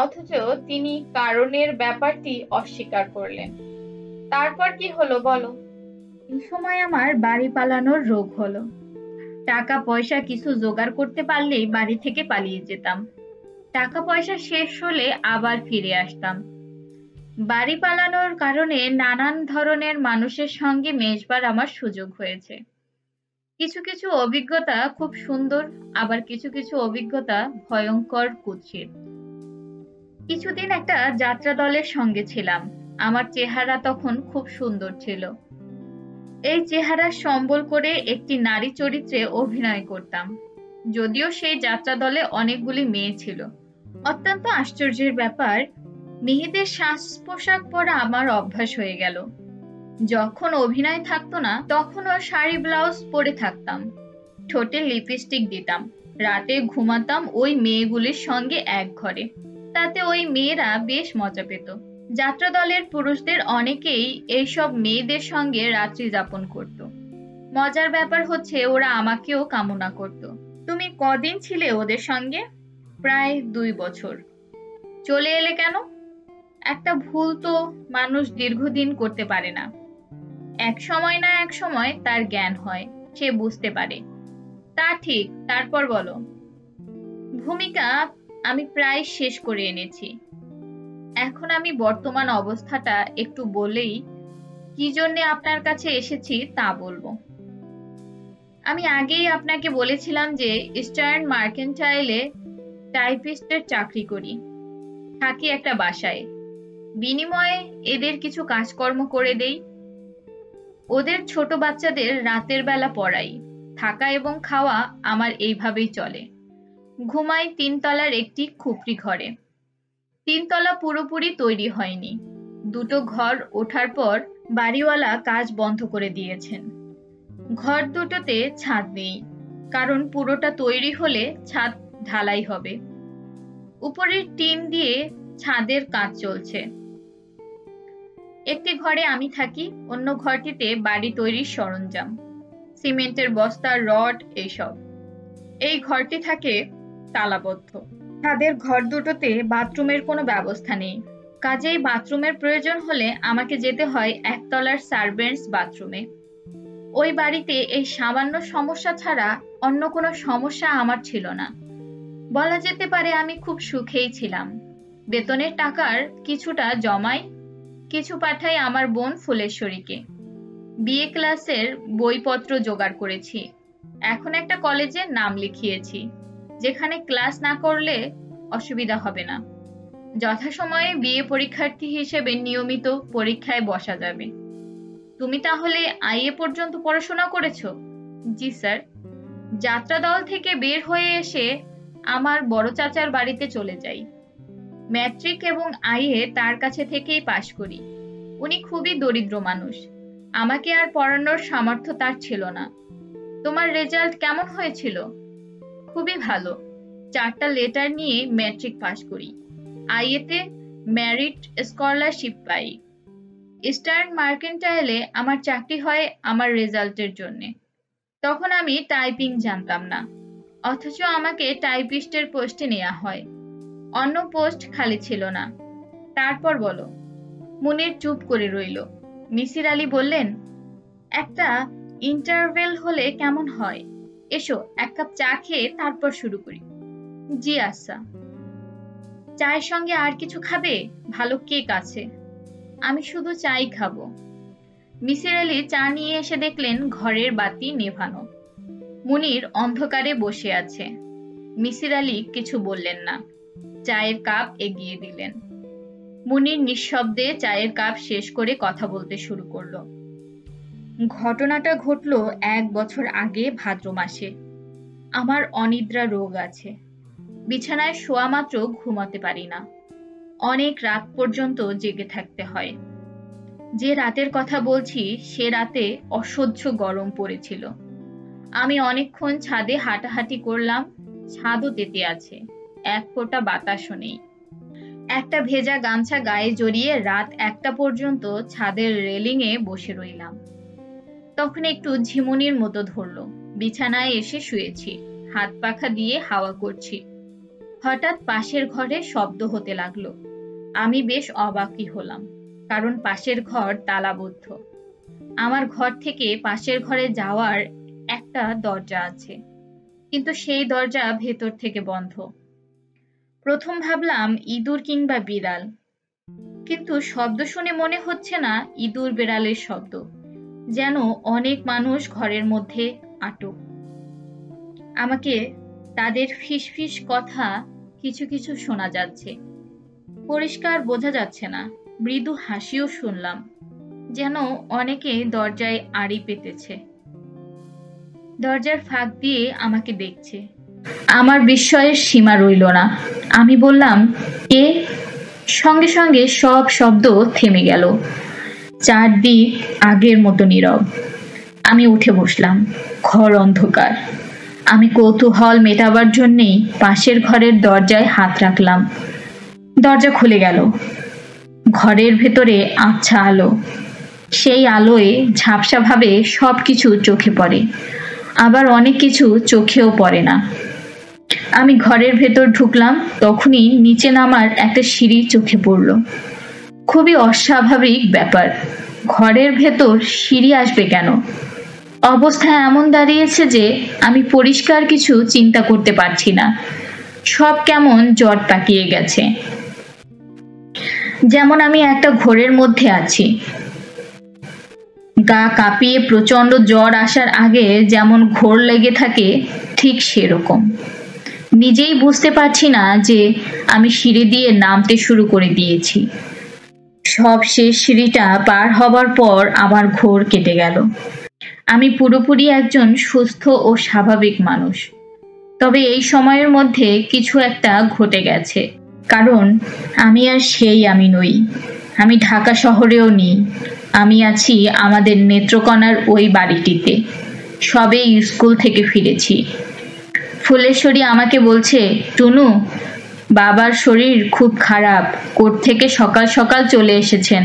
অথচ তিনি কারণের ব্যাপারটি অস্বীকার করলেন। তারপর কি হলো বলো? এই সময় আমার বাড়ি পালানোর রোগ হলো। টাকা পয়সা কিছু জোগাড় করতে পারলেই বাড়ি থেকে পালিয়ে যেতাম। টাকা পয়সা শেষ হলে আবার ফিরে আসতাম। বাড়ি পালানোর কারণে নানান ধরনের মানুষের সঙ্গে মেশবার আমার সুযোগ হয়েছে। কিছু কিছু অভিজ্ঞতা খুব সুন্দর, আবার কিছু কিছু অভিজ্ঞতা ভয়ঙ্কর কুৎসিত। কিছুদিন একটা যাত্রা দলের সঙ্গে ছিলাম। আমার চেহারা তখন খুব সুন্দর ছিল। এই চেহারার সম্বল করে একটি নারী চরিত্রে অভিনয় করতাম, যদিও সেই যাত্রা দলে অনেকগুলি মেয়ে ছিল। অত্যন্ত আশ্চর্যের ব্যাপার, মেয়েদের সাজ পোশাক পরা আমার অভ্যাস হয়ে গেল। যখন অভিনয় থাকতো না তখনও শাড়ি ব্লাউজ পরে থাকতাম, ঠোঁটে লিপস্টিক দিতাম, রাতে ঘুমাতাম ওই মেয়েগুলির সঙ্গে এক ঘরে। তাতে ওই মেয়েরা বেশ মজা পেত। যাত্রা দলের পুরুষদের অনেকেই এইসব মেয়েদের সঙ্গে রাত্রি যাপন করত। মজার ব্যাপার হচ্ছে ওরা আমাকেও কামনা করত। তুমি কদিন ছিলে ওদের সঙ্গে? প্রায় 2 বছর। চলে এলে কেন? একটা ভুল তো মানুষ দীর্ঘদিন করতে পারে না। এক সময় না এক সময় তার জ্ঞান হয়, সে বুঝতে পারে। তা ঠিক, তারপর বলো। ভূমিকা আমি প্রায় শেষ করে এনেছি। এখন আমি বর্তমান অবস্থাটা একটু বলেই কি জন্য আপনার কাছে এসেছি তা বলবো। আমি আগেই আপনাকে বলেছিলাম যে ইস্টার্ন মার্কেন্টাইলে টাইপিস্টের চাকরি করি, থাকি একটা বাসায়। বিনিময়ে এদের কিছু কাজকর্ম করে দেই। ওদের ছোট বাচ্চাদের রাতের বেলা পড়াই। থাকা এবং খাওয়া আমার এইভাবেই চলে। ঘুমাই 3 তলার একটি খুপড়ি ঘরে। 3 তলা পুরোপুরি তৈরি হয়নি। 2টো ঘর ওঠার পর বাড়িওয়ালা কাজ বন্ধ করে দিয়েছেন। ঘর দুটোতে ছাদ নেই, কারণ পুরোটা তৈরি হলে ছাদ ঢালাই হবে। উপরের টিন দিয়ে ছাদের কাজ চলছে। একটি ঘরে আমি থাকি, অন্য ঘরটিতে বাড়ি তৈরির সরঞ্জাম, সিমেন্টের বস্তা, রড, এইসব। এই ঘরটি থাকে তালাবদ্ধ। ছাদের ঘর দুটোতে বাথরুমের কোনো ব্যবস্থা নেই, কাজেই বাথরুমের প্রয়োজন হলে আমাকে যেতে হয় 1 তলার সার্ভেন্টস বাথরুমে। ওই বাড়িতে এই সামান্য সমস্যা ছাড়া অন্য কোনো সমস্যা আমার ছিল না। বলা যেতে পারে আমি খুব সুখেই ছিলাম। বেতনের টাকার কিছুটা জমাই, কিছু পাঠাই আমার বোন ফুলেশ্বরীকে। বিএ ক্লাসের বইপত্র জোগাড় করেছি। এখন একটা কলেজে নাম লিখিয়েছি, যেখানে ক্লাস না করলে অসুবিধা হবে না। যথাসময়ে বিএ পরীক্ষার্থী হিসেবে নিয়মিত পরীক্ষায় বসা যাবে। তুমি তাহলে আইএ পর্যন্ত পড়াশোনা করেছো? জি স্যার। যাত্রা দল থেকে বের হয়ে এসে আমার বড় চাচার বাড়িতে চলে যাই। ম্যাট্রিক এবং আইএ তার কাছে থেকেই পাশ করি। উনি খুবই দরিদ্র মানুষ, আমাকে আর পড়ানোর সামর্থ্য তার ছিল না। তোমার রেজাল্ট কেমন হয়েছিল? খুবই ভালো। 4টা লেটার নিয়ে ম্যাট্রিক পাশ করি। আইএতে মেরিট স্কলারশিপ পাই। ইস্টার্ন মার্কেন্টাইলে আমার চাকরি হয় আমার রেজাল্টের জন্য। তখন আমি টাইপিং জানতাম না, অথচ আমাকে টাইপিস্টের পোস্টে নেওয়া হয়। অন্য পোস্ট খালি ছিল না। তারপর বলো। মুনির চুপ করে রইল। মিসির আলী বললেন, একটা ইন্টারভেল হলে কেমন হয়? এসো 1 কাপ চা খেয়ে তারপর শুরু করি। জি আচ্ছা। চায়ের সঙ্গে আর কিছু খাবে? ভালো কেক আছে। আমি শুধু চাই খাবো। মিসির আলী চা নিয়ে এসে দেখলেন ঘরের বাতি নেভানো। মুনির অন্ধকারে বসে আছে। মিসির আলী কিছু বললেন না, চায়ের কাপ এগিয়ে দিলেন। মুনির নিঃশব্দে চায়ের কাপ শেষ করে কথা বলতে শুরু করলো। ঘটনাটা ঘটলো 1 বছর আগে ভাদ্র মাসে। আমার অনিদ্রা রোগ আছে। বিছানায় শোয়া মাত্র ঘুমাতে পারি না। অনেক রাত পর্যন্ত জেগে থাকতে হয়। যে রাতের কথা বলছি সে রাতে অসহ্য গরম পড়েছিল। আমি অনেকক্ষণ ছাদে হাঁটাহাঁটি করলাম। ছাদও তেতে আছে, 1 ফোঁটা বাতাসও নেই। একটা ভেজা গামছা গায়ে জড়িয়ে রাত 1টা পর্যন্ত ছাদের রেলিংয়ে বসে রইলাম। তখন একটু ঝিমুনির মতো ধরলো। বিছানায় এসে শুয়েছি, হাত পাখা দিয়ে হাওয়া করছি। হঠাৎ পাশের ঘরে শব্দ হতে লাগলো। আমি বেশ অবাকই হলাম, কারণ পাশের ঘর তালাবদ্ধ। আমার ঘর থেকে পাশের ঘরে যাওয়ার একটা দরজা আছে, কিন্তু সেই দরজা ভেতর থেকে বন্ধ। প্রথম ভাবলাম ইঁদুর কিংবা বিড়াল, কিন্তু শব্দ শুনে মনে হচ্ছে না ইঁদুর বিড়ালের শব্দ, যেন অনেক মানুষ ঘরের মধ্যে আটক। আমাকে তাদের ফিসফিস কথা কিছু কিছু শোনা যাচ্ছে, পরিষ্কার বোঝা যাচ্ছে না। মৃদু হাসিও শুনলাম, যেন অনেকে দরজায় আড়ি পেতেছে, দরজার ফাঁক দিয়ে আমাকে দেখছে। আমার বিস্ময়ের সীমা রইল না। আমি বললাম, কে? সঙ্গে সঙ্গে সব শব্দ থেমে গেল। চারদিক আগের মতো নীরব। আমি উঠে বসলাম। ঘর অন্ধকার। আমি কৌতূহল মেটাবার জন্যেই পাশের ঘরের দরজায় হাত রাখলাম। দরজা খুলে গেল। ঘরের ভেতরে আবছা আলো। সেই আলোয় ঝাপসাভাবে সবকিছু চোখে পড়ে, আবার অনেক কিছু চোখেও পড়ে না। আমি ঘরের ভেতর ঢুকলাম, তখনই নিচে নামার একটা সিঁড়ি চোখে পড়ল। খুবই অস্বাভাবিক ব্যাপার। ঘরের ভেতর সিঁড়ি আসবে কেন? অবস্থা এমন দাঁড়িয়েছে যে আমি পরিষ্কার কিছু চিন্তা করতে পারছি না। সব কেমন জট পাকিয়ে গেছে, যেমন আমি একটা ঘোরের মধ্যে আছি। গা কাঁপিয়ে প্রচন্ড জ্বর আসার আগে যেমন ঘোর লেগে থাকে, ঠিক সেরকম। নিজেই বুঝতে পারছি না যে আমি সিঁড়ি দিয়ে নামতে শুরু করে দিয়েছি। সব শেষ সিঁড়িটা পার হবার পর আমার ঘোর কেটে গেল। আমি পুরোপুরি একজন সুস্থ ও স্বাভাবিক মানুষ। তবে এই সময়ের মধ্যে কিছু একটা ঘটে গেছে, কারণ আমি আর সেই আমি নই। আমি ঢাকা শহরেও নেই। আমি আছি আমাদের নেত্রকোনার ওই বাড়িটিতে। সবে স্কুল থেকে ফিরেছি। ফুলেশ্বরী আমাকে বলছে, টুনু, বাবার শরীর খুব খারাপ, কোর্ট থেকে সকাল সকাল চলে এসেছেন,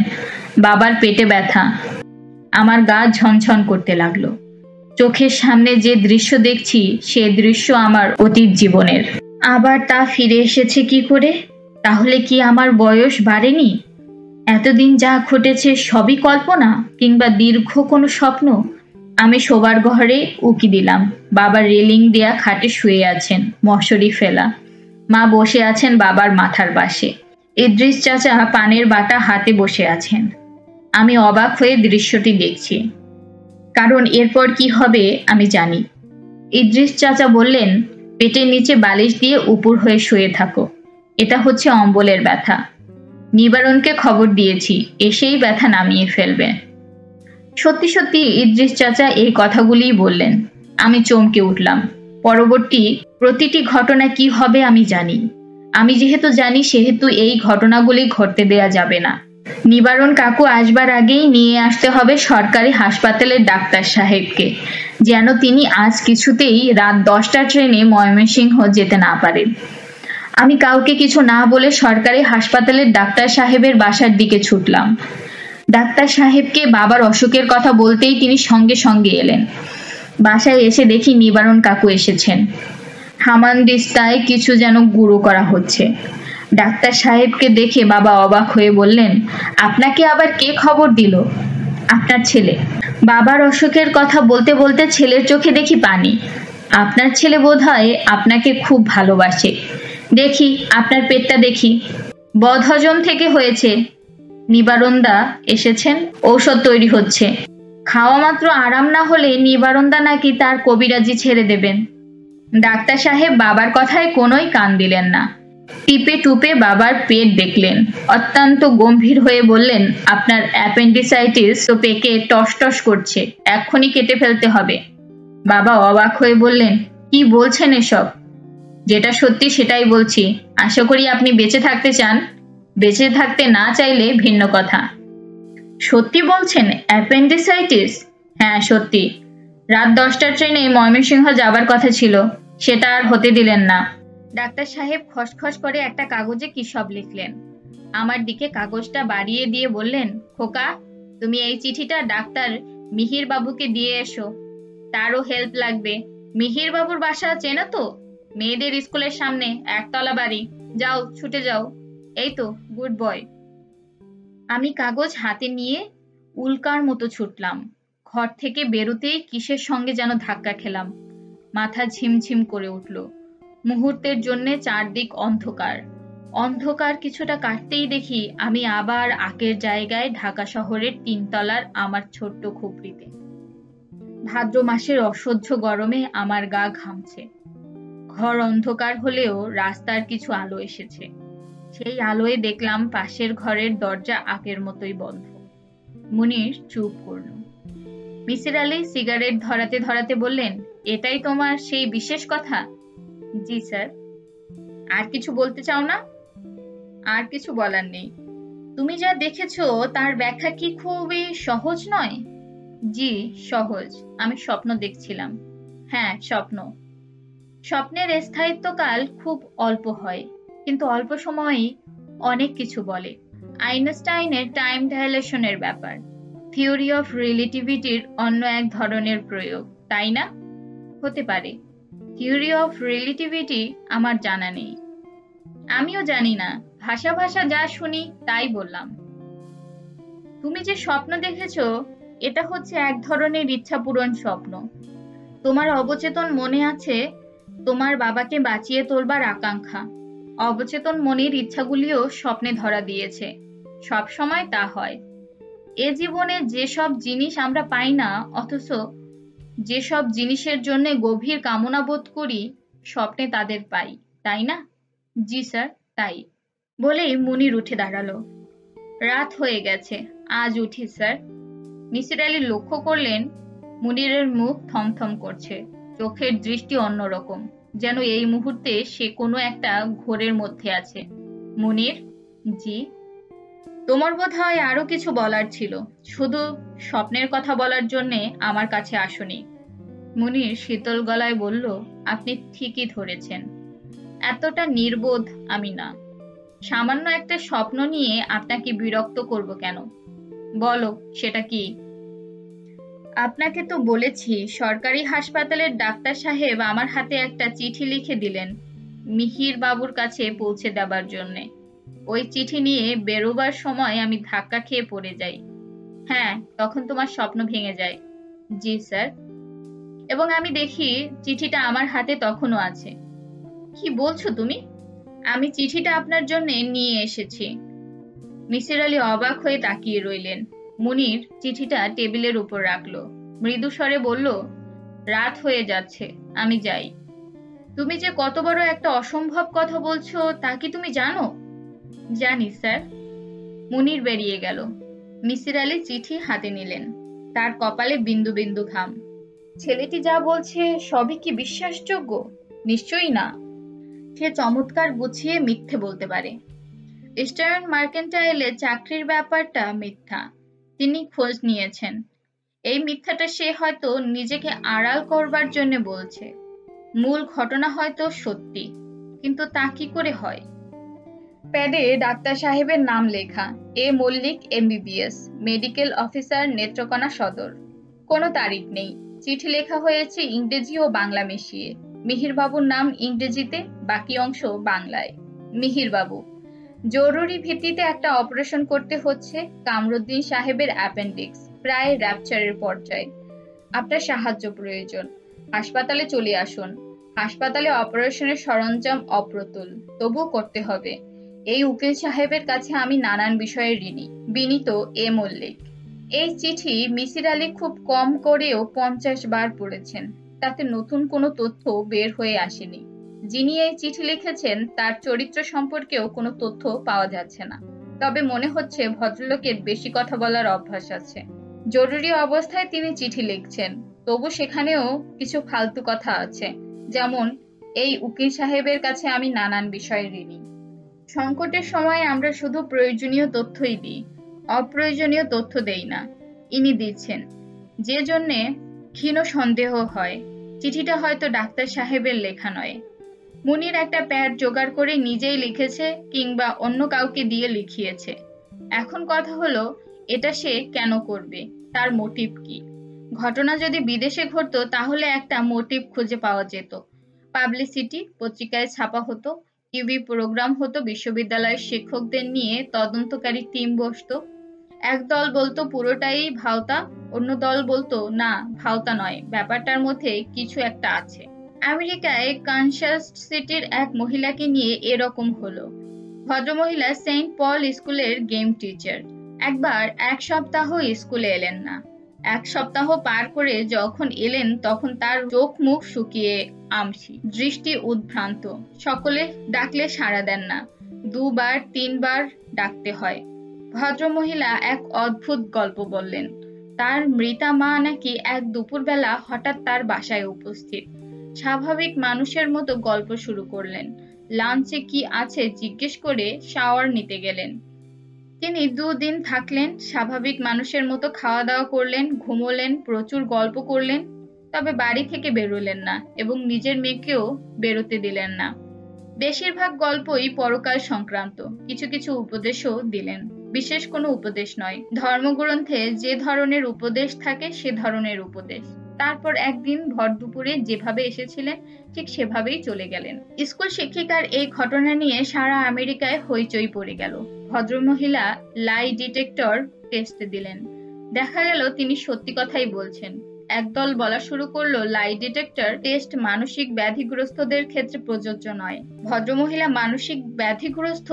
বাবার পেটে ব্যথা। আমার গা ঝনঝন করতে লাগলো। চোখের সামনে যে দৃশ্য দেখছি, সে দৃশ্য আমার অতীত জীবনের। আবার তা ফিরে এসেছে কি করে? তাহলে কি আমার বয়স বাড়েনি? এতদিন যা ঘটেছে সবই কল্পনা, কিংবা দীর্ঘ কোনো স্বপ্ন? আমি শোবার ঘরে উকি দিলাম। বাবা রেলিং দেয়া খাটে শুয়ে আছেন, মশারি ফেলা। মা বসে আছেন বাবার মাথার পাশে। ইদ্রিস চাচা পানের বাটা হাতে বসে আছেন। আমি অবাক হয়ে দৃশ্যটি দেখছি, কারণ এরপর কি হবে আমি জানি। ইদ্রিস চাচা বললেন, পেটের নিচে বালিশ দিয়ে উপর হয়ে শুয়ে থাকো, এটা হচ্ছে অম্বলের ব্যথা। নিবারণকে খবর দিয়েছি, এসেই ব্যথা নামিয়ে ফেলবে। সত্যি সত্যি ইদ্রিস চাচা এই কথাগুলিই বললেন। আমি চমকে উঠলাম। পরবর্তী প্রতিটি ঘটনা কি হবে আমি জানি। আমি যেহেতু জানি, সেহেতু এই ঘটনাগুলি ঘটতে দেয়া যাবে না। নিবারণ কাকু আসবার আগেই নিয়ে আসতে হবে সরকারি হাসপাতালের ডাক্তার সাহেবকে, যেন তিনি আজ কিছুতেই রাত 10টার ট্রেনে ময়মনসিংহ যেতে না পারেন। আমি কাউকে কিছু না বলে সরকারি হাসপাতালের ডাক্তার সাহেবের বাসার দিকে ছুটলাম। ডাক্তার সাহেবকে বাবার অসুখের কথা বলতেই তিনি সঙ্গে সঙ্গে এলেন। বাসায় এসে দেখি নিবারণ কাকু এসেছেন। হামানদিস্তায় কিছু যেন গুঁড়ো করা হচ্ছে। ডাক্তার সাহেবকে দেখে বাবা অবাক হয়ে বললেন, আপনাকে আবার কে খবর দিল? আপনার ছেলে। বাবার অসুখের কথা বলতে বলতে ছেলের চোখে দেখি পানি। আপনার ছেলে বোধহয় আপনাকে খুব ভালোবাসে। দেখি আপনার পেটটা দেখি। বদহজম থেকে হয়েছে। নিবারণদা এসেছেন, ঔষধ তৈরি হচ্ছে। খাওয়া মাত্র আরাম না হলে নিবারণদা নাকি তার কবিরাজি ছেড়ে দেবেন। ডাক্তার সাহেব বাবার কথায় কোনোই কান দিলেন না। টিপে টুপে বাবার পেট দেখলেন। অত্যন্ত গম্ভীর হয়ে বললেন, আপনার অ্যাপেন্ডিসাইটিস তো পেকে টস টস করছে, এক্ষুনি কেটে ফেলতে হবে। বাবা অবাক হয়ে বললেন, কি বলছেন এসব? যেটা সত্যি সেটাই বলছি। আশা করি আপনি বেঁচে থাকতে চান। বেঁচে থাকতে না চাইলে ভিন্ন কথা। সত্যি বলছেন অ্যাপেন্ডিসাইটিস? হ্যাঁ সত্যি। রাত 10টার ট্রেনে ময়মনসিংহ যাবার কথা ছিল, সেটা আর হতে দিলেন না। ডাক্তার সাহেব খসখস করে একটা কাগজে কি সব লিখলেন। আমার দিকে কাগজটা বাড়িয়ে দিয়ে বললেন, খোকা, তুমি এই চিঠিটা ডাক্তার মিহির বাবুকে দিয়ে এসো, তারও হেল্প লাগবে। মিহির বাবুর বাসা চেনো তো? মেয়েদের স্কুলের সামনে, একতলা বাড়ি। যাও, ছুটে যাও। এই তো, গুড বয়। আমি কাগজ হাতে নিয়ে উল্কার মতো ছুটলাম। ঘর থেকে বেরোতেই কিসের সঙ্গে যেন ধাক্কা খেলাম। মাথা ঝিমঝিম করে উঠল। মুহূর্তের জন্যে চারদিক অন্ধকার। অন্ধকার কিছুটা কাটতেই দেখি আমি আবার আগের জায়গায়, ঢাকা শহরের 3 তলার আমার ছোট্ট খুপড়িতে। ভাদ্র মাসের অসহ্য গরমে আমার গা ঘামছে। ঘর অন্ধকার হলেও রাস্তার কিছু আলো এসেছে। সেই আলোয় দেখলাম পাশের ঘরের দরজা আগের মতোই বন্ধ। মুনির চুপ করল। মিসির আলী সিগারেট ধরাতে ধরাতে বললেন, এটাই তোমার সেই বিশেষ কথা? জি স্যার। আর কিছু বলতে চাও না? আর কিছু বলার নেই। তুমি যা দেখেছো তার ব্যাখ্যা কি খুবই সহজ নয়? জি সহজ। আমি স্বপ্ন দেখছিলাম। হ্যাঁ, স্বপ্ন। স্বপ্নের স্থায়িত্বকাল খুব অল্প হয়, কিন্তু অল্প সময়ই অনেক কিছু বলে। আইনস্টাইনের টাইম ডাইলেশনের ব্যাপার, থিওরি অফ রিলেটিভিটির অন্য এক ধরনের প্রয়োগ, তাই না? হতে পারে। থিওরি অফ রিলেটিভিটি আমার জানা নেই। আমিও জানি না, ভাষা ভাষা যা শুনি তাই বললাম। তুমি যে স্বপ্ন দেখেছো এটা হচ্ছে এক ধরনের ইচ্ছা পূরণ স্বপ্ন। তোমার অবচেতন মনে আছে তোমার বাবাকে বাঁচিয়ে তোলবার আকাঙ্ক্ষা। অবচেতন মনের ইচ্ছাগুলিও স্বপ্নে ধরা দিয়েছে। সব সময় তা হয়। এ জীবনে যেসব জিনিস আমরা পাই না, অথচ যেসব জিনিসের জন্য গভীর কামনা বোধ করি, স্বপ্নে তাদের পাই, তাই না? জি স্যার, তাই। বলেই মুনির উঠে দাঁড়ালো। রাত হয়ে গেছে, আজ উঠি স্যার। মিসির আলী লক্ষ্য করলেন মুনিরের মুখ থমথম করছে, চোখের দৃষ্টি অন্যরকম, যেন এই মুহূর্তে সে কোনো একটা ঘোরের মধ্যে আছে। মুনির, জি? তোমার বোধহয় আরো কিছু বলার ছিল, শুধু স্বপ্নের কথা বলার জন্যে আমার কাছে আসোনি। মুনির শীতল গলায় বলল, আপনি ঠিকই ধরেছেন। এতটা নির্বোধ আমি না। সামান্য একটা স্বপ্ন নিয়ে আপনাকে বিরক্ত করব কেন? বলো, সেটা কি? আপনাকে তো বলেছি সরকারি হাসপাতালের ডাক্তার সাহেব আমার হাতে একটা চিঠি লিখে দিলেন মিহির বাবুর কাছে পৌঁছে দেবার জন্যে। ওই চিঠি নিয়ে বেরোবার সময় আমি ধাক্কা খেয়ে পড়ে যাই। হ্যাঁ, তখন তোমার স্বপ্ন ভেঙে যায়। জি স্যার। এবং আমি দেখি চিঠিটা আমার হাতে তখনও আছে। কি বলছো তুমি? আমি চিঠিটা আপনার জন্য নিয়ে এসেছি। মিসির আলী অবাক হয়ে তাকিয়ে রইলেন। মুনির চিঠিটা টেবিলের উপর রাখলো, মৃদু স্বরে বলল, রাত হয়ে যাচ্ছে, আমি যাই। তুমি যে কত বড় একটা অসম্ভব কথা বলছো তা কি তুমি জানো? জানি স্যার। মুনির বেরিয়ে গেল। মিসির আলী চিঠি হাতে নিলেন। তার কপালে বিন্দু বিন্দু ঘাম। ছেলেটি যা বলছে সবই কি বিশ্বাসযোগ্য? নিশ্চয়ই না। সে চমৎকার গুছিয়ে মিথ্যে বলতে পারে। ইস্টার্ন মার্কেন্টাইলে চাকরির ব্যাপারটা মিথ্যা। তিনি খোঁজ নিয়েছেন। এই মিথ্যাটা সে হয়তো নিজেকে আড়াল করবার জন্য বলছে। মূল ঘটনা হয়তো সত্যি, কিন্তু তা কি করে হয়? প্যাডে ডাক্তার সাহেবের নাম লেখা, A Mallik MBBS, medical officer, Netrokona সদর। কোনো তারিখ নেই। চিঠি লেখা হয়েছে ইংরেজি ও বাংলা মিশিয়ে। মিহিরবাবুর নাম ইংরেজিতে, বাকি অংশ বাংলায়। মিহিরবাবু, জরুরি ভিত্তিতে একটা অপারেশন করতে হচ্ছে কামরুদ্দিন সাহেবের অ্যাপেন্ডিক্স, প্রায় র্যাপচারের পর্যায়ে। আপনার সাহায্য প্রয়োজন। হাসপাতালে চলে আসুন। হাসপাতালে অপারেশনের সরঞ্জাম অপ্রতুল, তবু করতে হবে। এই উকিল সাহেবের কাছে আমি নানান বিষয়ে ঋণী। বিনীত, এ মল্লিক। এই চিঠি মিসির আলী খুব কম করেও 50 বার পড়েছেন। তাতে নতুন কোনো তথ্য বের হয়ে আসেনি। যিনি এই চিঠি লিখেছেন তার চরিত্র সম্পর্কেও কোনো তথ্য পাওয়া যাচ্ছে না। তবে মনে হচ্ছে ভদ্রলোকের বেশি কথা বলার অভ্যাস আছে। জরুরি অবস্থায় তিনি চিঠি লিখছেন, তবু সেখানেও কিছু ফালতু কথা আছে, যেমন এই উকিল সাহেবের কাছে আমি নানান বিষয়ে ঋণী। সংকটের সময় আমরা শুধু প্রয়োজনীয় তথ্যই দিই, অপ্রয়োজনীয় তথ্য দেই না। ইনি দিচ্ছেন, যে জন্যে ক্ষীণ সন্দেহ হয় চিঠিটা হয়তো ডাক্তার সাহেবের লেখা নয়। মুনির একটা প্যাড জোগাড় করে নিজেই লিখেছে কিংবা অন্য কাউকে দিয়ে লিখিয়েছে। এখন কথা হলো, এটা সে কেন করবে? তার মোটিভ কি? ঘটনা যদি বিদেশে ঘটতো তাহলে একটা মোটিভ খুঁজে পাওয়া যেত। পাবলিসিটি, পত্রিকায় ছাপা হতো, টিভি প্রোগ্রাম হতো, বিশ্ববিদ্যালয়ের শিক্ষকদের নিয়ে তদন্তকারী টিম বসতো। এক দল বলতো পুরোটাই ভাওতা, অন্য দল বলতো না, ভাওতা নয়, ব্যাপারটার মধ্যে কিছু একটা আছে। আমেরিকায় কানসাস সিটির এক মহিলাকে নিয়ে এরকম হলো। ভদ্রমহিলা সেন্ট পল স্কুলের গেম টিচার। একবার 1 সপ্তাহ স্কুলে এলেন না। 1 সপ্তাহ পার করে যখন এলেন তখন তার চোখ মুখ শুকিয়ে আমসি, দৃষ্টি উদ্ভ্রান্ত। সকলে ডাকলে সাড়া দেন না। 2 বার 3 বার ডাকতে হয়। ভদ্রমহিলা এক অদ্ভুত গল্প বললেন। তার মৃতা মা নাকি এক দুপুরবেলা হঠাৎ তার বাসায় উপস্থিত। স্বাভাবিক মানুষের মতো গল্প শুরু করলেন। লাঞ্চে কি আছে জিজ্ঞেস করে শাওয়ার নিতে গেলেন। তিনি 2 দিন থাকলেন, স্বাভাবিক মানুষের মতো খাওয়া দাওয়া করলেন, ঘুমোলেন, প্রচুর গল্প করলেন, তবে বাড়ি থেকে বেরোলেন না এবং নিজের মেয়েকেও বেরোতে দিলেন না। বেশিরভাগ গল্পই পরকাল সংক্রান্ত, কিছু কিছু উপদেশও দিলেন। বিশেষ কোনো উপদেশ নয়, ধর্মগ্রন্থে যে ধরনের উপদেশ থাকে সে ধরনের উপদেশ। তারপর একদিন ভর দুপুরে যেভাবে এসেছিলেন ঠিক সেভাবেই চলে গেলেন। স্কুল শিক্ষিকার এই ঘটনা নিয়ে সারা আমেরিকায় হইচই পড়ে গেল। ভদ্রমহিলা লাই ডিটেক্টর টেস্ট দিলেন। দেখা গেল তিনি সত্যি কথাই বলছেন। একদল বলা শুরু করলো লাই ডিটেক্টর টেস্ট মানসিক ব্যাধিগ্রস্তদের ক্ষেত্রে প্রযোজ্য নয়। ভদ্রমহিলা মানসিক ব্যাধিগ্রস্ত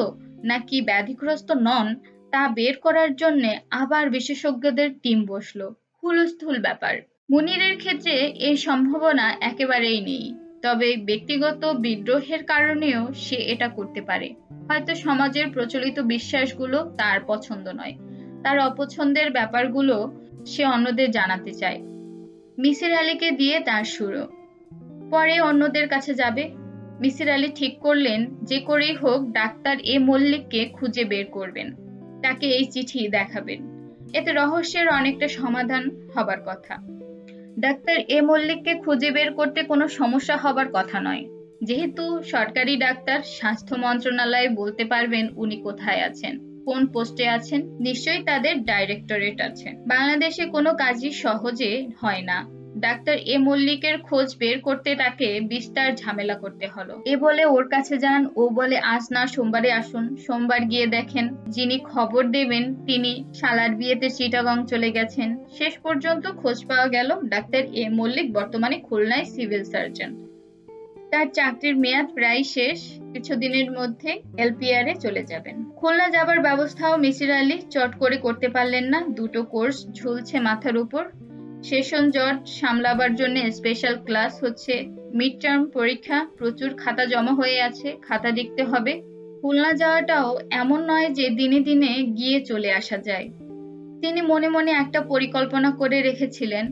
নাকি ব্যাধিগ্রস্ত নন তা বের করার জন্য আবার বিশেষজ্ঞদের টিম বসলো। হুলস্থুল ব্যাপার। মুনিরের ক্ষেত্রে এই সম্ভাবনা একেবারেই নেই, তবে ব্যক্তিগত বিদ্রোহের কারণেও সে এটা করতে পারে। হয়তো সমাজের প্রচলিত বিশ্বাসগুলো তার পছন্দ নয়, তার অপছন্দের ব্যাপারগুলো সে অন্যদের জানাতে চায়। মিসির আলীকে দিয়ে তার শুরু, পরে অন্যদের কাছে যাবে। মিসির আলী ঠিক করলেন যে করেই হোক ডাক্তার এ মল্লিককে খুঁজে বের করবেন, তাকে এই চিঠি দেখাবেন। এতে রহস্যের অনেকটা সমাধান হবার কথা। ডাক্তার এ মল্লিককে খুঁজে বের করতে কোনো সমস্যা হবার কথা নয়। যেহেতু সরকারি ডাক্তার, স্বাস্থ্য মন্ত্রণালয়ে বলতে পারবেন উনি কোথায় আছেন, কোন পোস্টে আছেন। নিশ্চয়ই তাদের ডাইরেক্টরেট আছে। বাংলাদেশে কোনো কাজই সহজে হয় না। ডাক্তার এ মল্লিকের খোঁজ বের করতে তাকে বিস্তার ঝামেলা করতে হলো। এ বলে ওর কাছে যান, ও বলে আজ না সোমবারে আসুন। সোমবার গিয়ে দেখেন যিনি খবর দেবেন তিনি শালার বিয়েতে চিটাগং চলে গেছেন। শেষ পর্যন্ত খোঁজ পাওয়া গেল ডাক্তার এ মল্লিক বর্তমানে খুলনায় সিভিল সার্জন। তার চাকরির মেয়াদ প্রায় শেষ, কিছুদিনের মধ্যে এলপিআর এ চলে যাবেন। খুলনা যাবার ব্যবস্থাও মিসির আলী চট করে করতে পারলেন না। 2টো কোর্স ঝুলছে মাথার উপর, সেশন জট সামলাবার জন্য স্পেশাল ক্লাস হচ্ছে, মিড টার্ম পরীক্ষা, প্রচুর খাতা জমা হয়ে আছে, খাতা দেখতে হবে। খুলনা যাওয়াটাও এমন নয় যে দিনে দিনে গিয়ে চলে আসা যায়। তিনি মনে মনে একটা পরিকল্পনা করে রেখেছিলেন,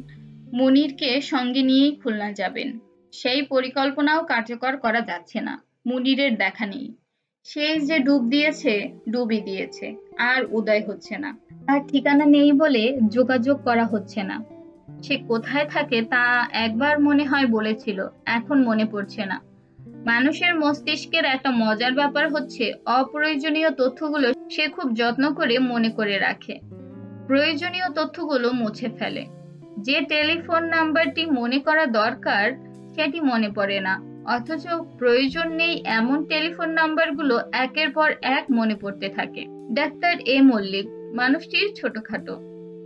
মুনিরকে সঙ্গে নিয়েই খুলনা যাবেন। সেই পরিকল্পনাও কার্যকর করা যাচ্ছে না, মুনিরের দেখা নেই। সেই যে ডুব দিয়েছে, ডুবই দিয়েছে, আর উদয় হচ্ছে না। তার ঠিকানা নেই বলে যোগাযোগ করা হচ্ছে না। সে কোথায় থাকে তা একবার মনে হয় বলেছিল, এখন মনে পড়ছে না। মানুষের মস্তিষ্কের একটা মজার ব্যাপার হচ্ছে অপ্রয়োজনীয় তথ্যগুলো সে খুব যত্ন করে মনে করে রাখে, প্রয়োজনীয় তথ্যগুলো মুছে ফেলে। যে টেলিফোন নাম্বারটি মনে করা দরকার সেটি মনে পড়ে না, অথচ প্রয়োজন নেই এমন টেলিফোন নাম্বারগুলো একের পর এক মনে পড়তে থাকে। ডাক্তার এ মল্লিক মানুষটির ছোটখাটো,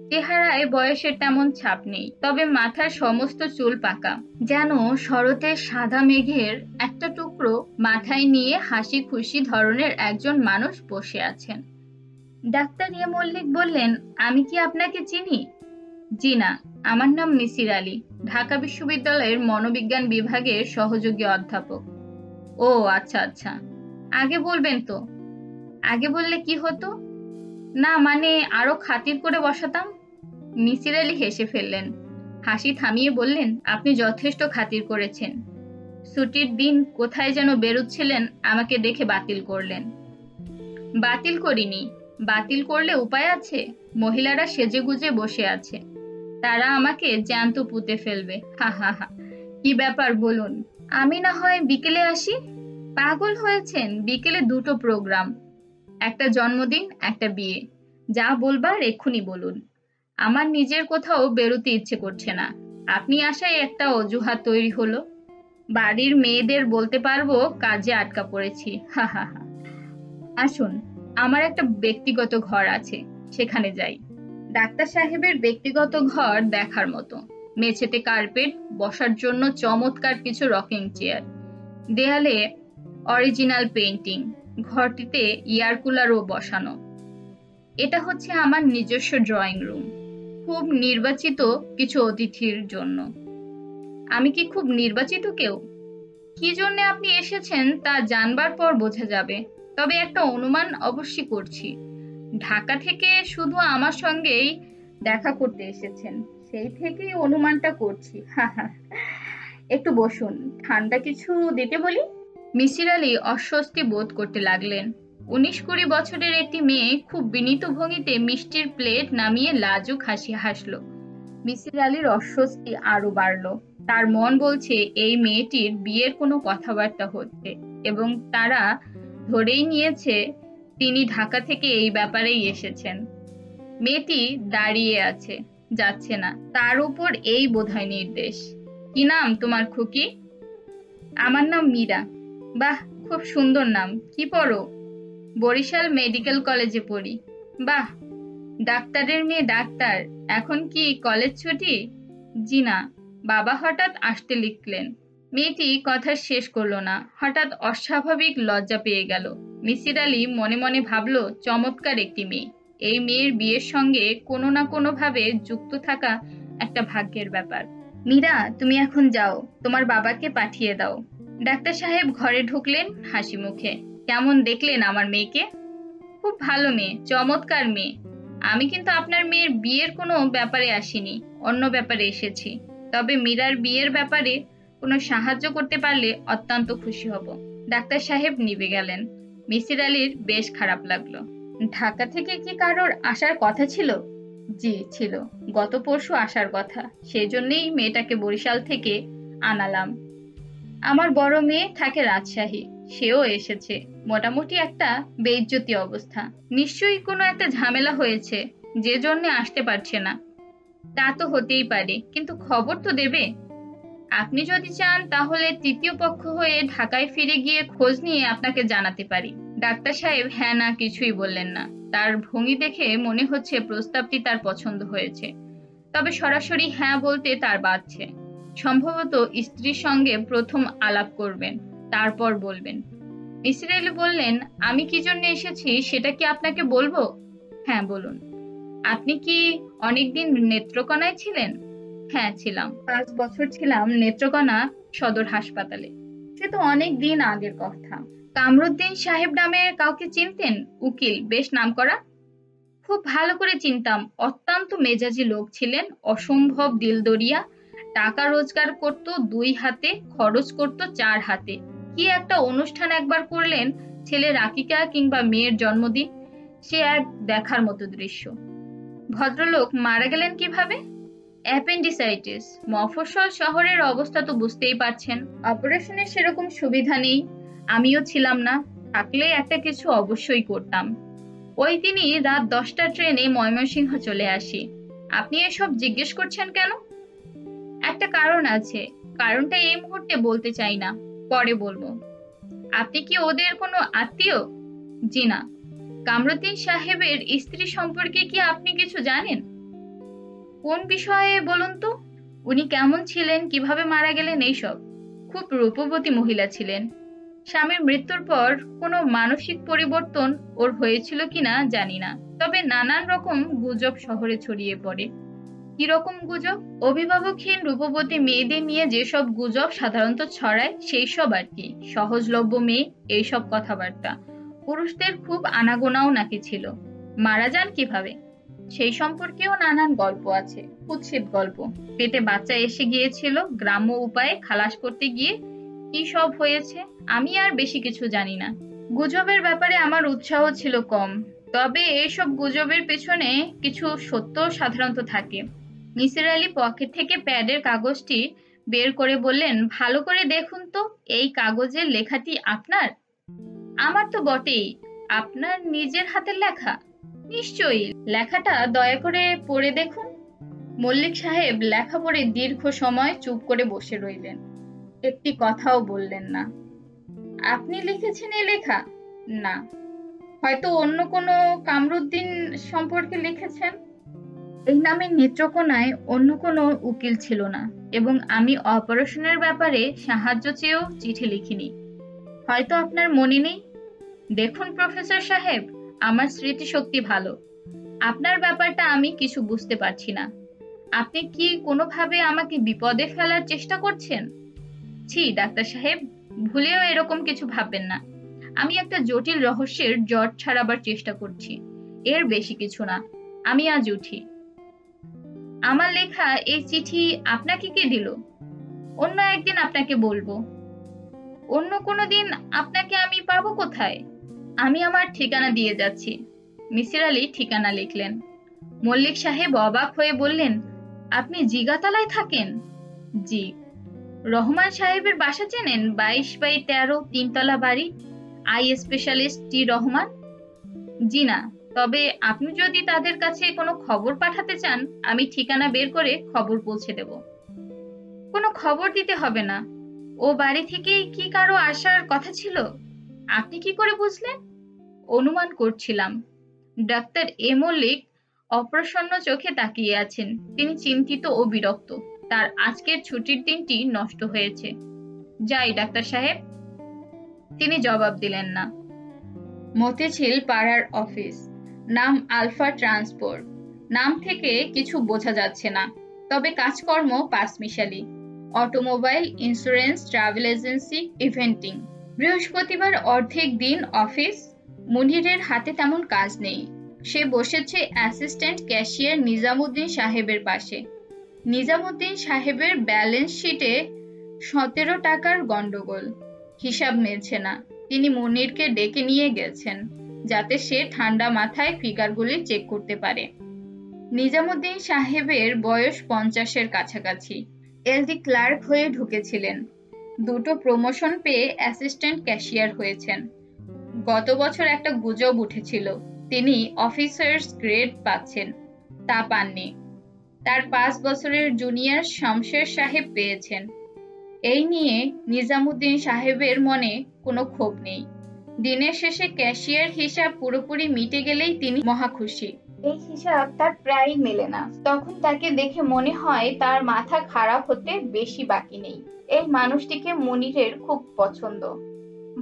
চেহারায় বয়সের তেমন ছাপ নেই, তবে মাথার সমস্ত চুল পাকা, যেন শরতের সাদা মেঘের একটা টুকরো মাথায় নিয়ে হাসি খুশি ধরনের একজন মানুষ বসে আছেন। ডাক্তার এ মল্লিক বললেন, আমি কি আপনাকে চিনি? জি না, আমার নাম মিসির আলী, ঢাকা বিশ্ববিদ্যালয়ের মনোবিজ্ঞান বিভাগের সহযোগী অধ্যাপক। ও আচ্ছা আচ্ছা, আগে বলবেন তো। আগে বললে কি হতো? না মানে আরো খাতির করে বসাতাম। মিসির আলী হেসে ফেললেন, হাসি থামিয়ে বললেন, আপনি যথেষ্ট খাতির করেছেন। ছুটির দিন কোথায় যেন বেরোচ্ছিলেন, আমাকে দেখে বাতিল করলেন। বাতিল করিনি, বাতিল করলে উপায় আছে? মহিলারা সেজেগুজে বসে আছে, তারা আমাকে জ্যান্ত পুঁতে ফেলবে। হা হা হা। কি ব্যাপার বলুন, আমি না হয় বিকেলে আসি? পাগল হয়েছেন? বিকেলে 2টো প্রোগ্রাম, একটা জন্মদিন, একটা বিয়ে। যা বলবার এক্ষুনি বলুন। আমার নিজের কোথাও বেরোতে ইচ্ছে করছে না, আপনি আসায় একটা অজুহাত তৈরি হলো। বাড়ির মেয়েদের বলতে পারবো কাজে আটকা পড়েছি। হা হা হা। আসুন, আমার একটা ব্যক্তিগত ঘর আছে, সেখানে যাই। ডাক্তার সাহেবের ব্যক্তিগত ঘর দেখার মতো। মেঝেতে কার্পেট, বসার জন্য চমৎকার কিছু রকিং চেয়ার, দেয়ালে অরিজিনাল পেইন্টিং, ঘরটিতে এয়ার কুলারও বসানো। এটা হচ্ছে আমার নিজস্ব ড্রয়িং রুম, খুব নির্বাচিত কিছু অতিথির জন্য। আমি কি খুব নির্বাচিত কেউ? কি জন্য আপনি এসেছেন তা জানবার পর বোঝা যাবে, তবে একটা অনুমান অবশ্যই করছি। ঢাকা থেকে শুধু আমার সঙ্গেই দেখা করতে এসেছেন, সেই থেকেই অনুমানটা করছি। একটু বসুন, ঠান্ডা কিছু দিতে বলি। মিসির আলী অস্বস্তি বোধ করতে লাগলেন। 19-20 বছরের একটি মেয়ে খুব বিনীত ভঙ্গিতে মিষ্টির প্লেট নামিয়ে লাজুক হাসি হাসল। মিসির আলীর অস্বস্তি আরো বাড়ল। তার মন বলছে এই মেয়েটির বিয়ের কোনো কথাবার্তা হচ্ছে এবং তারা ধরেই নিয়েছে তিনি ঢাকা থেকে এই ব্যাপারেই এসেছেন। মেয়েটি দাঁড়িয়ে আছে, যাচ্ছে না। তার উপর এই বোধহয় নির্দেশ। কি নাম তোমার খুকি? আমার নাম মীরা। বাহ, খুব সুন্দর নাম। কি পড়ো? বরিশাল মেডিকেল কলেজে পড়ি। বাহ, ডাক্তারের মেয়ে ডাক্তার। এখন কি কলেজ ছুটি? জি না, বাবা হঠাৎ আসতে লিখলেন। মেয়েটি কথা শেষ করলো না। হঠাৎ অস্বাভাবিক লজ্জা পেয়ে গেল। মিসির আলী মনে মনে ভাবল, চমৎকার একটি মেয়ে। এই মেয়ের বিয়ের সঙ্গে কোনো না কোনো ভাবে যুক্ত থাকা একটা ভাগ্যের ব্যাপার। মীরা, তুমি এখন যাও, তোমার বাবাকে পাঠিয়ে দাও। ডাক্তার সাহেব ঘরে ঢুকলেন হাসি মুখে। কেমন দেখলেন আমার মেয়েকে? খুব ভালো মেয়ে, চমৎকার মেয়ে। আমি কিন্তু আপনার মেয়ের বিয়ের কোনো ব্যাপারে আসিনি, অন্য ব্যাপারে এসেছি। তবে মীরার বিয়ের ব্যাপারে কোনো সাহায্য করতে পারলে অত্যন্ত খুশি হব। ডাক্তার সাহেব নিভে গেলেন। মিসির আলীর বেশ খারাপ লাগলো। ঢাকা থেকে কি কারোর আসার কথা ছিল? জি ছিল, গত পরশু আসার কথা। সেই জন্যই মেয়েটাকে বরিশাল থেকে আনালাম। আমার বড় মেয়ে থাকে রাজশাহী, সেও এসেছে। মোটামুটি একটা বেইজ্জতি অবস্থা। নিশ্চয়ই কোনো একটা ঝামেলা হয়েছে, যে জন্য আসতে পারছে না। তা তো হতেই পারে, কিন্তু খবর তো দেবে। আপনি যদি চান তাহলে তৃতীয় পক্ষ হয়ে ঢাকায় ফিরে গিয়ে খোঁজ নিয়ে আপনাকে জানাতে পারি। ডাক্তার সাহেব হ্যাঁ না কিছুই বললেন না। তার ভঙ্গি দেখে মনে হচ্ছে প্রস্তাবটি তার পছন্দ হয়েছে, তবে সরাসরি হ্যাঁ বলতে তার বাধছে। সম্ভবত স্ত্রীর সঙ্গে প্রথম আলাপ করবেন, তারপর বলবেন। মিসির আলী বললেন, আমি কি জন্য এসেছি সেটা কি আপনাকে বলবো? হ্যাঁ বলুন। আপনি কি অনেকদিন নেত্রকোনায় ছিলেন? হ্যাঁ ছিলাম, 5 বছর ছিলাম নেত্রকোনা সদর হাসপাতালে। সে তো অনেক দিন আগের কথা। কামরুদ্দিন সাহেব নামে কাউকে চিনতেন? উকিল, বেশ নামকরা। খুব ভালো করে চিনতাম। অত্যন্ত মেজাজি লোক ছিলেন, অসম্ভব দিলদরিয়া। টাকা রোজগার করত 2 হাতে, খরচ করত 4 হাতে। কি একটা অনুষ্ঠান একবার করলেন, ছেলের আকিকা কিংবা মেয়ের জন্মদিন, সে এক দেখার মতো দৃশ্য। ভদ্রলোক মারা গেলেন কিভাবে? অ্যাপেন্ডিসাইটিস। মফস্বল শহরের অবস্থা তো বুঝতেই পারছেন। অপারেশনের সেরকম সুবিধা নেই। আমিও ছিলাম না, থাকলে একটা কিছু অবশ্যই করতাম। ওই দিনই রাত 10টা ট্রেনে ময়মনসিংহ চলে আসি। আপনি এসব জিজ্ঞেস করছেন কেন? একটা কারণ আছে, কারণটা এই মুহূর্তে বলতে চাই না, পরে বলবো। আপনি কি ওদের কোনো আত্মীয়? জি না। কামরুদ্দিন সাহেবের স্ত্রী সম্পর্কে কি আপনি কিছু জানেন? কোন বিষয়ে বলুন তো? উনি কেমন ছিলেন, কিভাবে মারা গেলেন, এইসব। খুব রূপবতী মহিলা ছিলেন। স্বামীর মৃত্যুর পর কোনো মানসিক পরিবর্তন ওর হয়েছিল কিনা জানি না, তবে নানান রকম গুজব শহরে ছড়িয়ে পড়ে। কি রকম গুজব? অভিভাবকহীন রূপবতী মেয়েদের নিয়ে যেসব গুজব সাধারণত ছড়ায় সেই সব আর কি। সহজলভ্য মেয়ে, এইসব কথাবার্তা। পুরুষদের খুব আনাগোনাও নাকি ছিল। মারা যান কিভাবে সেই সম্পর্কেও নানান গল্প আছে, কুৎসিত গল্প। পেটে বাচ্চা এসে গিয়েছিল, গ্রাম্য উপায়ে খালাস করতে গিয়ে কি সব হয়েছে, আমি আর বেশি কিছু জানি না। গুজবের ব্যাপারে আমার উৎসাহ ছিল কম, তবে এইসব গুজবের পেছনে কিছু সত্য সাধারণত থাকে। মিসির আলী পকেট থেকে প্যাডের কাগজটি বের করে বললেন, ভালো করে দেখুন তো, এই কাগজের লেখাটি আপনার? আমার তো বটেই। আপনার নিজের হাতের লেখা? নিশ্চয়ই। লেখাটা দয়া করে পড়ে দেখুন। মল্লিক সাহেব লেখা পড়ে দীর্ঘ সময় চুপ করে বসে রইলেন, একটি কথাও বললেন না। আপনি লিখেছেন এই লেখা? না। হয়তো অন্য কোনো কামরুদ্দিন সম্পর্কে লিখেছেন। এই নামে নেত্রকোনায় অন্য কোনো উকিল ছিল না, এবং আমি অপারেশনের ব্যাপারে সাহায্য চেয়েও চিঠি লিখিনি। হয়তো আপনার মনে নেই। দেখুন প্রফেসর সাহেব, আমার স্মৃতিশক্তি ভালো। আপনার ব্যাপারটা আমি কিছু বুঝতে পারছি না। আপনি কি কোনোভাবে আমাকে বিপদে ফেলার চেষ্টা করছেন? ছি ডাক্তার সাহেব, ভুলেও এরকম কিছু ভাববেন না। আমি একটা জটিল রহস্যের জট ছাড়াবার চেষ্টা করছি। এর বেশি কিছু না। আমি আজ উঠি। আমার লেখা এই চিঠি আপনাকে কে দিল? অন্য একদিন আপনাকে বলবো। অন্য কোনো দিন আপনাকে আমি পাবো কোথায়? আমি আমার ঠিকানা দিয়ে যাচ্ছি। মিসির আলী ঠিকানা লিখলেন। মল্লিক সাহেব অবাক হয়ে বললেন, আপনি জিগাতলায় থাকেন? জি। রহমান সাহেবের বাসা চেনেন? 22/13 তিনতলা বাড়ি, আই স্পেশালিস্ট টি রহমান। জি না, তবে আপনি যদি তাদের কাছে কোনো খবর পাঠাতে চান, আমি ঠিকানা বের করে খবর পৌঁছে দেব। কোনো খবর দিতে হবে না। ও বাড়ি থেকেই কি কারো আসার কথা ছিল? আপনি কি করে বুঝলেন? অনুমান করছিলাম। ডাক্তার এ মল্লিক অপ্রসন্ন চোখে তাকিয়ে আছেন। তিনি চিন্তিত ও বিরক্ত। তার আজকের ছুটির দিনটি নষ্ট হয়েছে। যাই ডাক্তার সাহেব। তিনি জবাব দিলেন না। মতিঝিল পাড়ার অফিস, নাম আলফা ট্রান্সপোর্ট। নাম থেকে কিছু বোঝা যাচ্ছে না, তবে কাজকর্ম পাঁচমিশালি। Automobile, insurance, travel agency, eventing. বৃহস্পতিবার অর্ধেক দিন অফিস। মুনিরের হাতে তেমন কাজ নেই। সে বসেছে অ্যাসিস্ট্যান্ট ক্যাশিয়ার নিজামুদ্দিন সাহেবের পাশে। নিজামুদ্দিন সাহেবের ব্যালেন্স শিটে 17 টাকার গন্ডগোল। হিসাব মিলছে না। তিনি মুনিরকে ডেকে নিয়ে গেছেন, যাতে সে ঠান্ডা মাথায় ফিগারগুলি চেক করতে পারে। নিজামুদ্দিন সাহেবের বয়স 50-এর কাছাকাছি। এলডি ক্লার্ক হয়ে ঢুকেছিলেন। 2টো প্রমোশন পেয়ে অ্যাসিস্ট্যান্ট ক্যাশিয়ার হয়েছেন। গত বছর একটা গুজব উঠেছিল তিনি অফিসার্স গ্রেড পাচ্ছেন। তা পাননি। তার 5 বছরের জুনিয়র শমশের সাহেব পেয়েছেন। এই নিয়ে নিজামুদ্দিন সাহেবের মনে কোনো ক্ষোভ নেই। দিনের শেষে ক্যাশিয়ার হিসাব পুরোপুরি মিটে গেলেই তিনি মহা খুশি। এই হিসাব তার প্রায়ই মেলে না। তখন তাকে দেখে মনে হয় তার মাথা খারাপ হতে বেশি বাকি নেই। এই মানুষটিকে মুনিরের খুব পছন্দ।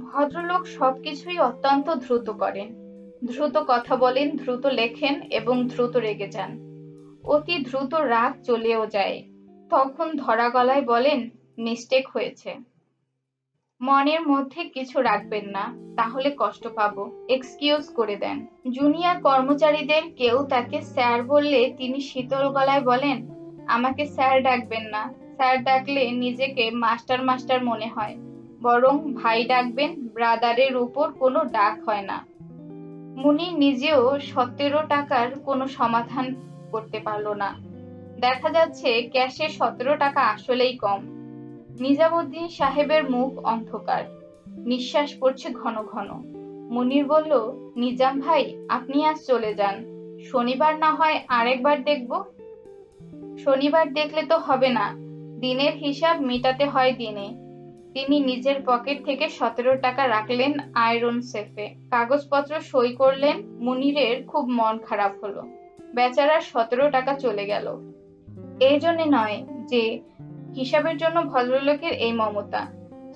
ভদ্রলোক সবকিছুই অত্যন্ত দ্রুত করেন। দ্রুত কথা বলেন, দ্রুত লেখেন এবং দ্রুত রেগে যান। অতি দ্রুত রাগ চলেও যায়। তখন ধরা গলায় বলেন, মিস্টেক হয়েছে। মনের মধ্যে কিছু রাখবেন না, তাহলে কষ্ট পাবো। এক্সকিউজ করে দেন। জুনিয়র কর্মচারীদের কেউ তাকে স্যার বললে তিনি শীতল গলায় বলেন, আমাকে স্যার ডাকবেন না। স্যার ডাকলে নিজেকে মাস্টার মাস্টার মনে হয়। বরং ভাই ডাকবেন। ব্রাদারের উপর কোনো ডাক হয় না। মুনির নিজেও 17 টাকার কোনো সমাধান করতে পারল না। দেখা যাচ্ছে ক্যাশে 17 টাকা আসলেই কম। নিজামুদ্দিন সাহেবের মুখ অন্ধকার। নিঃশ্বাস পড়ছে ঘন ঘন। মুনির বলল, নিজাম ভাই, আপনি আজ চলে যান। শনিবার না হয় আরেকবার দেখব। শনিবার দেখলে তো হবে না। দিনের হিসাব মেটাতে হয় দিনে। তিনি নিজের পকেট থেকে 17 টাকা রাখলেন আয়রন সেফে। কাগজপত্র সই করলেন। মুনিরের খুব মন খারাপ হলো। বেচারার 17 টাকা চলে গেল। এই জন্য নয় যে হিসাবের জন্য ভদ্রলোকের এই মমতা,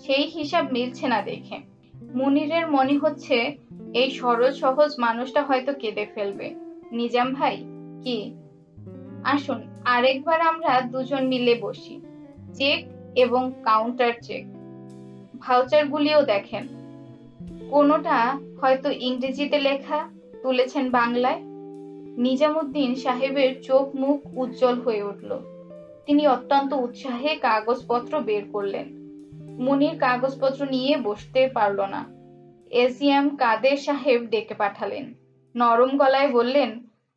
সেই হিসাব মিলছে না দেখে। মুনিরের মনে হচ্ছে এই সরল সহজ মানুষটা হয়তো কেঁদে ফেলবে। নিজাম ভাই, কি? আসুন আরেকবার আমরা দুজন মিলে বসি। চেক এবং কাউন্টার চেক, ভাউচারগুলিও দেখেন। কোনোটা হয়তো ইংরেজিতে লেখা, তুলেছেন বাংলায়। নিজামুদ্দিন সাহেবের চোখ মুখ উজ্জ্বল হয়ে উঠল। তিনি অত্যন্ত উৎসাহে কাগজপত্র বের করলেন। মুনির কাগজপত্র নিয়ে বসতে পারল না। এজিএম কাদের সাহেব ডেকে পাঠালেন। নরম গলায় বললেন,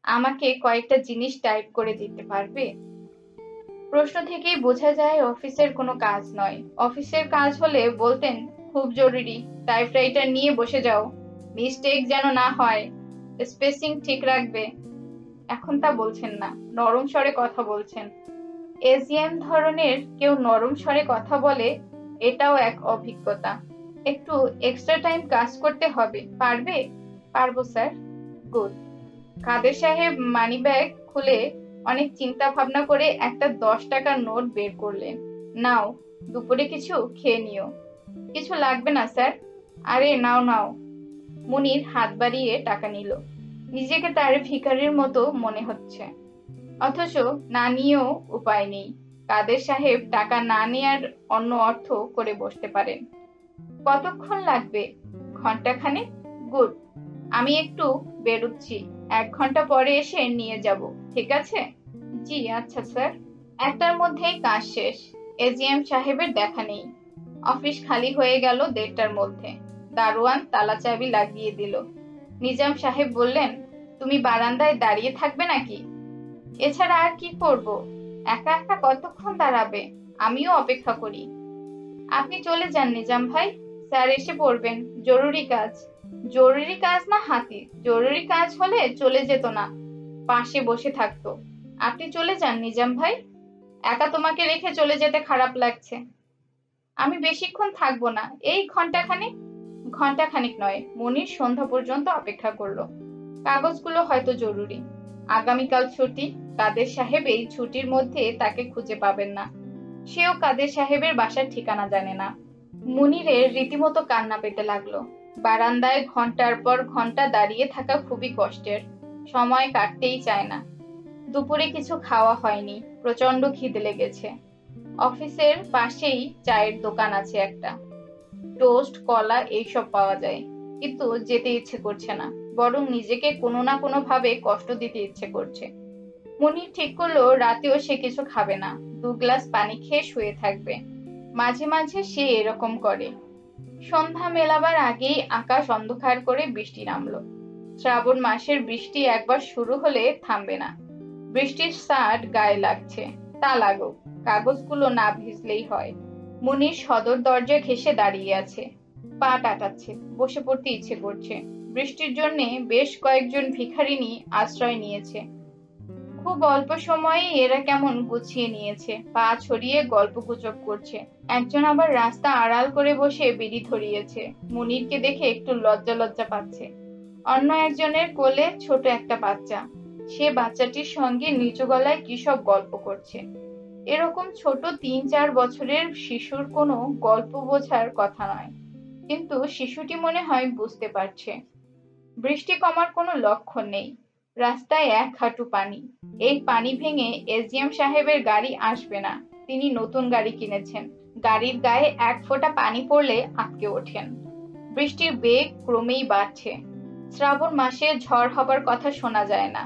আমাকে কয়েকটা জিনিস টাইপ করে দিতে পারবে? প্রশ্ন থেকেই বোঝা যায় অফিসের কোনো কাজ নয়। অফিসের কাজ হলে বলতেন, খুব জরুরি, টাইপরাইটার নিয়ে বসে যাও, মিস্টেক যেন না হয়, স্পেসিং ঠিক রাখবে। এখন তা বলছেন না, নরম স্বরে কথা বলছেন। এজিএম ধরনের কেউ নরম স্বরে কথা বলে, এটাও এক অভিজ্ঞতা। একটু এক্সট্রা টাইম কাজ করতে হবে, পারবে? পারবো স্যার। গুড। কাদের সাহেব মানিব্যাগ খুলে অনেক চিন্তা ভাবনা করে একটা 10 টাকার নোট বের করলেন। নাও, দুপুরে কিছু খেয়ে নিও। কিছু লাগবে না স্যার। আরে নাও নাও। মুনির হাত বাড়িয়ে টাকা নিল। নিজেকে তার ভিখারির মতো মনে হচ্ছে, অথচ না নিয়েও উপায় নেই। কাদের সাহেব টাকা না নেয়ার অন্য অর্থ করে বসতে পারেন। কতক্ষণ লাগবে? ঘন্টাখানেক। গুড। আমি একটু বেরুচ্ছি, 1 ঘন্টা পরে এসে নিয়ে যাব, ঠিক আছে? জি আচ্ছা স্যার। 1টার মধ্যেই কাজ শেষ। এজিএম সাহেবের দেখা নেই। অফিস খালি হয়ে গেল 1:30টার মধ্যে। দারোয়ান তালা চাবি লাগিয়ে দিল। নিজাম সাহেব বললেন, তুমি বারান্দায় দাঁড়িয়ে থাকবে নাকি? এছাড়া আর কি করব? একা একা কতক্ষণ দাঁড়াবে? আমিও অপেক্ষা করি। আপনি চলে যান নিজাম ভাই, স্যার এসে পড়বেন। জরুরি কাজ। জরুরি কাজ না হাতি, জরুরি কাজ হলে চলে যেত না, পাশে বসে থাকতো। আপনি চলে যান নিজাম ভাই, একা তোমাকে রেখে চলে যেতে খারাপ লাগছে। আমি বেশিক্ষণ থাকবো না, এই ঘন্টাখানেক। ঘন্টাখানেক নয়, মনির সন্ধ্যা পর্যন্ত অপেক্ষা করলো। কাগজগুলো হয়তো জরুরি। আগামীকাল ছুটি। কাদের সাহেব এই ছুটির মধ্যে তাকে খুঁজে পাবেন না। সেও কাদের সাহেবের বাসার ঠিকানা জানে না। মুনিরের রীতিমতো কান্না পেতে লাগলো। বারান্দায় ঘন্টার পর ঘন্টা দাঁড়িয়ে থাকা খুবই কষ্টের। সময় কাটতেই চায় না। দুপুরে কিছু খাওয়া হয়নি, প্রচন্ড খিদে লেগেছে। অফিসের পাশেই চায়ের দোকান আছে একটা। টোস্ট, কলা এইসব পাওয়া যায়, কিন্তু যেতে ইচ্ছে করছে না, বরং নিজেকে কোনো না কোনো ভাবে কষ্ট দিতে ইচ্ছে করছে। মুনির ঠিক করলো রাতেও সে কিছু খাবে না, 2 গ্লাস পানি খেয়ে শুয়ে থাকবে। মাঝে মাঝে সে এরকম করে। সন্ধ্যা মেলাবার আগেই আকাশ অন্ধকার করে বৃষ্টি নামলো। শ্রাবণ মাসের বৃষ্টি একবার শুরু হলে থামবে না। বৃষ্টির স্যাট গায়ে লাগছে, তা লাগুক, কাগজগুলো না ভিজলেই হয়। মুনির সদর দরজা ঘেঁষে দাঁড়িয়ে আছে, পা টাটাচ্ছে, বসে পড়তে ইচ্ছে করছে। বৃষ্টির জন্য বেশ কয়েকজন ভিখারিনী আশ্রয় নিয়েছে। খুব অল্প সময়েই এরা কেমন গুছিয়ে নিয়েছে, পা ছড়িয়ে গল্পগুজব করছে। একজন আবার রাস্তা আড়াল করে বসে বিড়ি ধরিয়েছে। মুনিরকে দেখে একটু লজ্জা লজ্জা পাচ্ছে। অন্য একজনের কোলে ছোট একটা বাচ্চা, সে বাচ্চাটির সঙ্গে নিচু গলায় কি সব গল্প করছে। এরকম ছোট 3-4 বছরের শিশুর কোনো গল্প বোঝার কথা নয়, কিন্তু শিশুটি মনে হয় বুঝতে পারছে। বৃষ্টি কমার কোনো লক্ষণ নেই। রাস্তায় 1 হাঁটু পানি। এই পানি ভেঙে এসডিএম সাহেবের গাড়ি আসবে না। তিনি নতুন গাড়ি কিনেছেন। গাড়ির গায়ে 1 ফোঁটা পানি পড়লে আটকে ওঠেন। বৃষ্টির বেগ ক্রমেই বাড়ছে। শ্রাবণ মাসে ঝড় হবার কথা শোনা যায় না।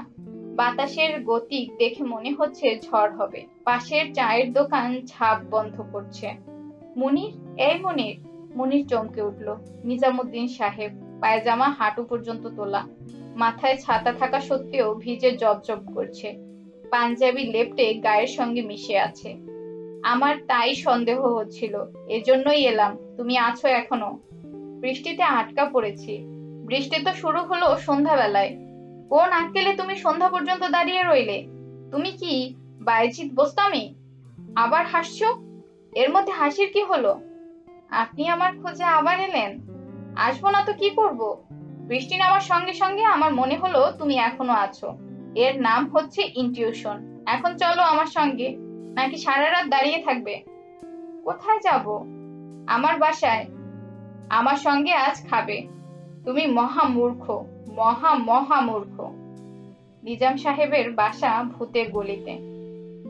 বাতাসের গতিক দেখে মনে হচ্ছে ঝড় হবে। পাশের চায়ের দোকান ঝাঁপ বন্ধ করছে। মুনির, এই মুনির! মুনির চমকে উঠল। নিজামুদ্দিন সাহেব, পায়জামা হাঁটু পর্যন্ত তোলা, মাথায় ছাতা থাকা সত্ত্বেও ভিজে জবজব করছে। পাঞ্জাবি লেপ্টে গায়ের সঙ্গে মিশে আছে। আমার তাই সন্দেহ হচ্ছিল, এজন্যই এলাম। তুমি আছো এখনো? বৃষ্টিতে আটকা পড়েছি। বৃষ্টি তো শুরু হলো সন্ধ্যাবেলায়। কোন আক্কেলে তুমি সন্ধ্যা পর্যন্ত দাঁড়িয়ে রইলে? তুমি কি বায়েজিদ বোস্তামি? আবার হাসছো? এর মধ্যে হাসির কি হলো? আপনি আমার খোঁজে আবার এলেন? আসবো না তো কি করব? বৃষ্টি নামার সঙ্গে সঙ্গে আমার মনে হলো তুমি এখনো আছো। এর নাম হচ্ছে ইনটিউশন। এখন চলো আমার সঙ্গে, নাকি সারা রাত দাঁড়িয়ে থাকবে? কোথায় যাব? আমার বাসায়। আমার সঙ্গে আজ খাবে। তুমি মহা মূর্খ, মহা মহা মূর্খ। নিজাম সাহেবের বাসা ভূতের গলিতে।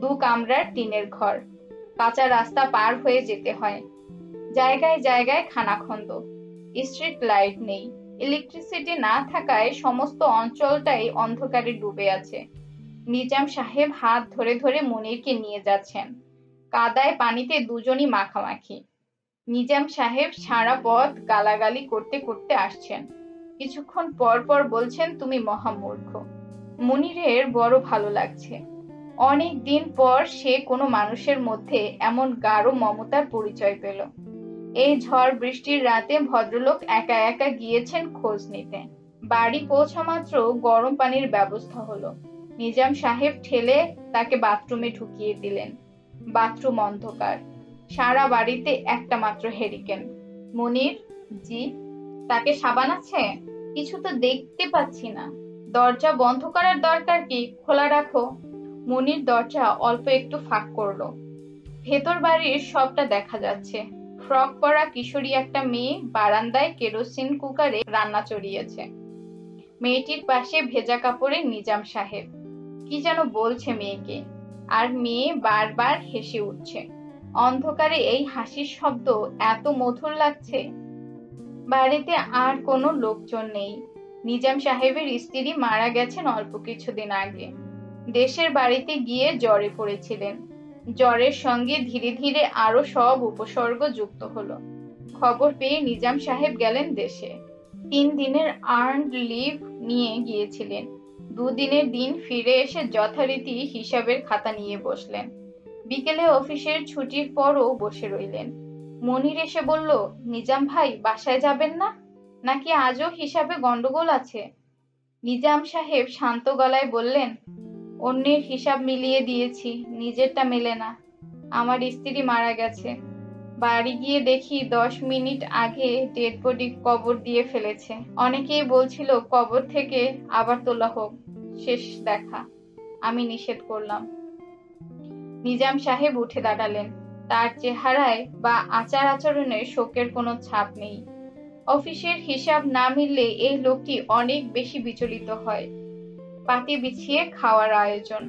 2 কামরার টিনের ঘর। কাঁচা রাস্তা পার হয়ে যেতে হয়। জায়গায় জায়গায় খানাখন্দ। স্ট্রিট লাইট নেই। ইলেকট্রিসিটি না থাকায় সমস্ত অঞ্চলটাই অন্ধকারে ডুবে আছে। নিজাম সাহেব হাত ধরে ধরে মুনিরকে নিয়ে যাচ্ছেন। কাদায় পানিতে দুজনই মাখামাখি। নিজাম সাহেব সারা পথ গালাগালি করতে করতে আসছেন। কিছুক্ষণ পর পর বলছেন, তুমি মহামূর্খ। মুনিরের বড় ভালো লাগছে। অনেক দিন পর সে কোনো মানুষের মধ্যে এমন গাঢ় মমতার পরিচয় পেল। এই ঝড় বৃষ্টির রাতে ভদ্রলোক একা একা গিয়েছেন খোঁজ নিতে। বাড়ি পৌঁছা মাত্র গরম পানির ব্যবস্থা হলো। নিজাম সাহেব ঠেলে তাকে বাথরুমে ঢুকিয়ে দিলেন। বাথরুম অন্ধকার। সারা বাড়িতে একটা মাত্র হেরিকেন। মুনির, জি? তাকে সাবান আছে? কিছু তো দেখতে পাচ্ছি না। দরজা বন্ধ করার দরকার কি, খোলা রাখো। মুনির দরজা অল্প একটু ফাঁক করলো। ভেতর বাড়ির সবটা দেখা যাচ্ছে। ফ্রক পরা কিশোরী একটা মেয়ে বারান্দায় কেরোসিন কুকারে রান্না চড়িয়েছে। মেয়েটির পাশে ভেজা কাপড়ে নিজাম সাহেব কি যেন বলছে মেয়েকে, আর মেয়ে বারবার হেসে উঠছে। অন্ধকারে এই হাসির শব্দ এত মধুর লাগছে। বাড়িতে আর কোনো লোকজন নেই। নিজাম সাহেবের স্ত্রী মারা গেছেন অল্প কিছুদিন আগে। দেশের বাড়িতে গিয়ে জ্বরে পড়েছিলেন। জ্বরের সঙ্গে ধীরে ধীরে আরো সব উপসর্গ যুক্ত হলো। খবর পেয়ে নিজাম সাহেব গেলেন দেশে। 3 দিনের আর্নড লিভ নিয়ে গিয়েছিলেন। 2 দিনের দিন ফিরে এসে যথারীতি হিসাবের খাতা নিয়ে বসলেন। বিকেলে অফিসের ছুটির পরও বসে রইলেন। মনির এসে বলল, নিজাম ভাই বাসায় যাবেন না, নাকি আজও হিসাবে গন্ডগোল আছে? নিজাম সাহেব শান্ত গলায় বললেন, অন্যের হিসাব মিলিয়ে দিয়েছি, নিজেরটা মেলে না। আমার স্ত্রী মারা গেছে। বাড়ি গিয়ে দেখি 10 মিনিট আগে ডেড বডি কবর দিয়ে ফেলেছে। অনেকেই বলছিল কবর থেকে আবার তোলা হোক, শেষ দেখা। আমি নিষেধ করলাম। নিজাম সাহেব উঠে দাঁড়ালেন। তার চেহারায় বা আচার আচরণে শোকের কোনো ছাপ নেই। অফিসের হিসাব না মিললে এই লোকটি অনেক বেশি বিচলিত হয়। পাটি বিছিয়ে খাওয়ার আয়োজন।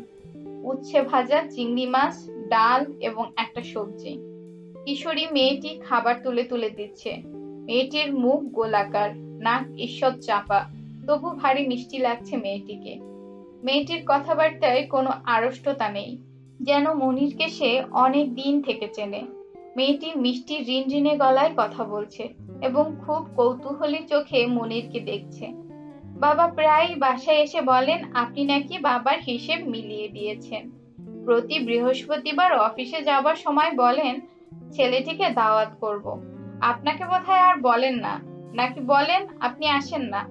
উচ্ছে ভাজা, চিংড়ি মাছ, ডাল এবং একটা সবজি। কিশোরী মেয়েটি খাবার তুলে তুলে দিচ্ছে। মেয়েটির মুখ গোলাকার, নাক ঈষৎ চাপা, তবু ভারী মিষ্টি লাগছে মেয়েটিকে। মেয়েটির কথাবার্তায় কোনো আড়ষ্টতা নেই, যেন মনিরকে সে অনেক দিন থেকে চেনে। মেয়েটি মিষ্টি রিনরিনে গলায় কথা বলছে এবং খুব কৌতূহলী চোখে মনিরকে দেখছে। বাবা প্রায়ই বাসায় এসে বলেন আপনি নাকি বাবার হিসেব মিলিয়ে দিয়েছেন। প্রতি বৃহস্পতিবার অফিসে যাবার সময় বলেন ছেলেটিকে দাওয়াত করব। আপনাকে বোধহয় আর বলেন না, নাকি বলেন আপনি আসেন না?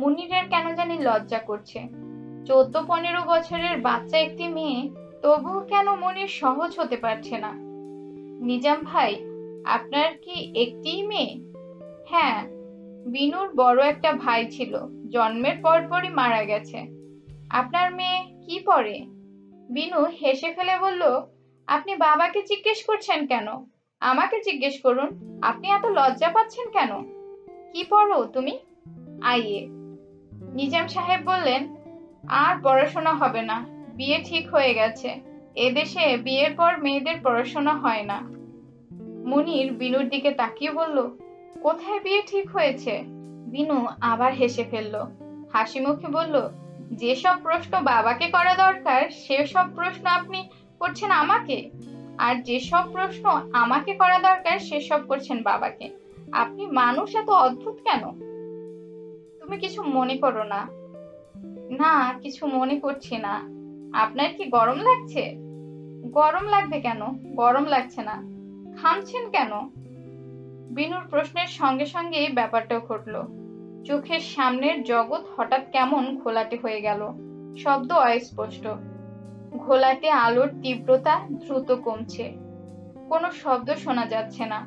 মুনিরের কেন জানি লজ্জা করছে। 14-15 বছরের বাচ্চা একটি মেয়ে, তবুও কেন মনির সহজ হতে পারছে না। নিজাম ভাই, আপনার কি একটিই মেয়ে? হ্যাঁ, বিনুর বড় একটা ভাই ছিল, জন্মের পরপরই মারা গেছে। আপনার মেয়ে কি পড়ে? বিনু হেসে ফেলে বলল, আপনি বাবাকে জিজ্ঞেস করছেন কেন? আমাকে জিজ্ঞেস করুন। আপনি এত লজ্জা পাচ্ছেন কেন? কি পড়ো তুমি? আইএ। নিজাম সাহেব বললেন, আর পড়াশোনা হবে না, বিয়ে ঠিক হয়ে গেছে। এদেশে বিয়ের পর মেয়েদের পড়াশোনা হয় না। মুনির বিনুর দিকে তাকিয়ে বলল, কোথায় বিয়ে ঠিক হয়েছে? বিনু আবার হেসে ফেলল। হাসি মুখে বলল, যেসব প্রশ্ন বাবাকে করা দরকার সেসব প্রশ্ন আপনি করছেন আমাকে, আর যেসব প্রশ্ন আমাকে করা দরকার সেসব করছেন বাবাকে। আপনি মানুষ এত অদ্ভুত কেন? তুমি কিছু মনে করো না। না, কিছু মনে করছি না। আপনার কি গরম লাগছে? গরম লাগবে কেন? গরম লাগছে না। ঘামছেন কেন? বিনুর প্রশ্নের সঙ্গে সঙ্গে ব্যাপারটাও ঘটল। চোখের সামনের জগৎ হঠাৎ কেমন ঘোলাটে হয়ে গেল। শব্দ অস্পষ্ট। ঘোলাটে আলোর তীব্রতা দ্রুত কমছে। কোনো শব্দ শোনা যাচ্ছে না।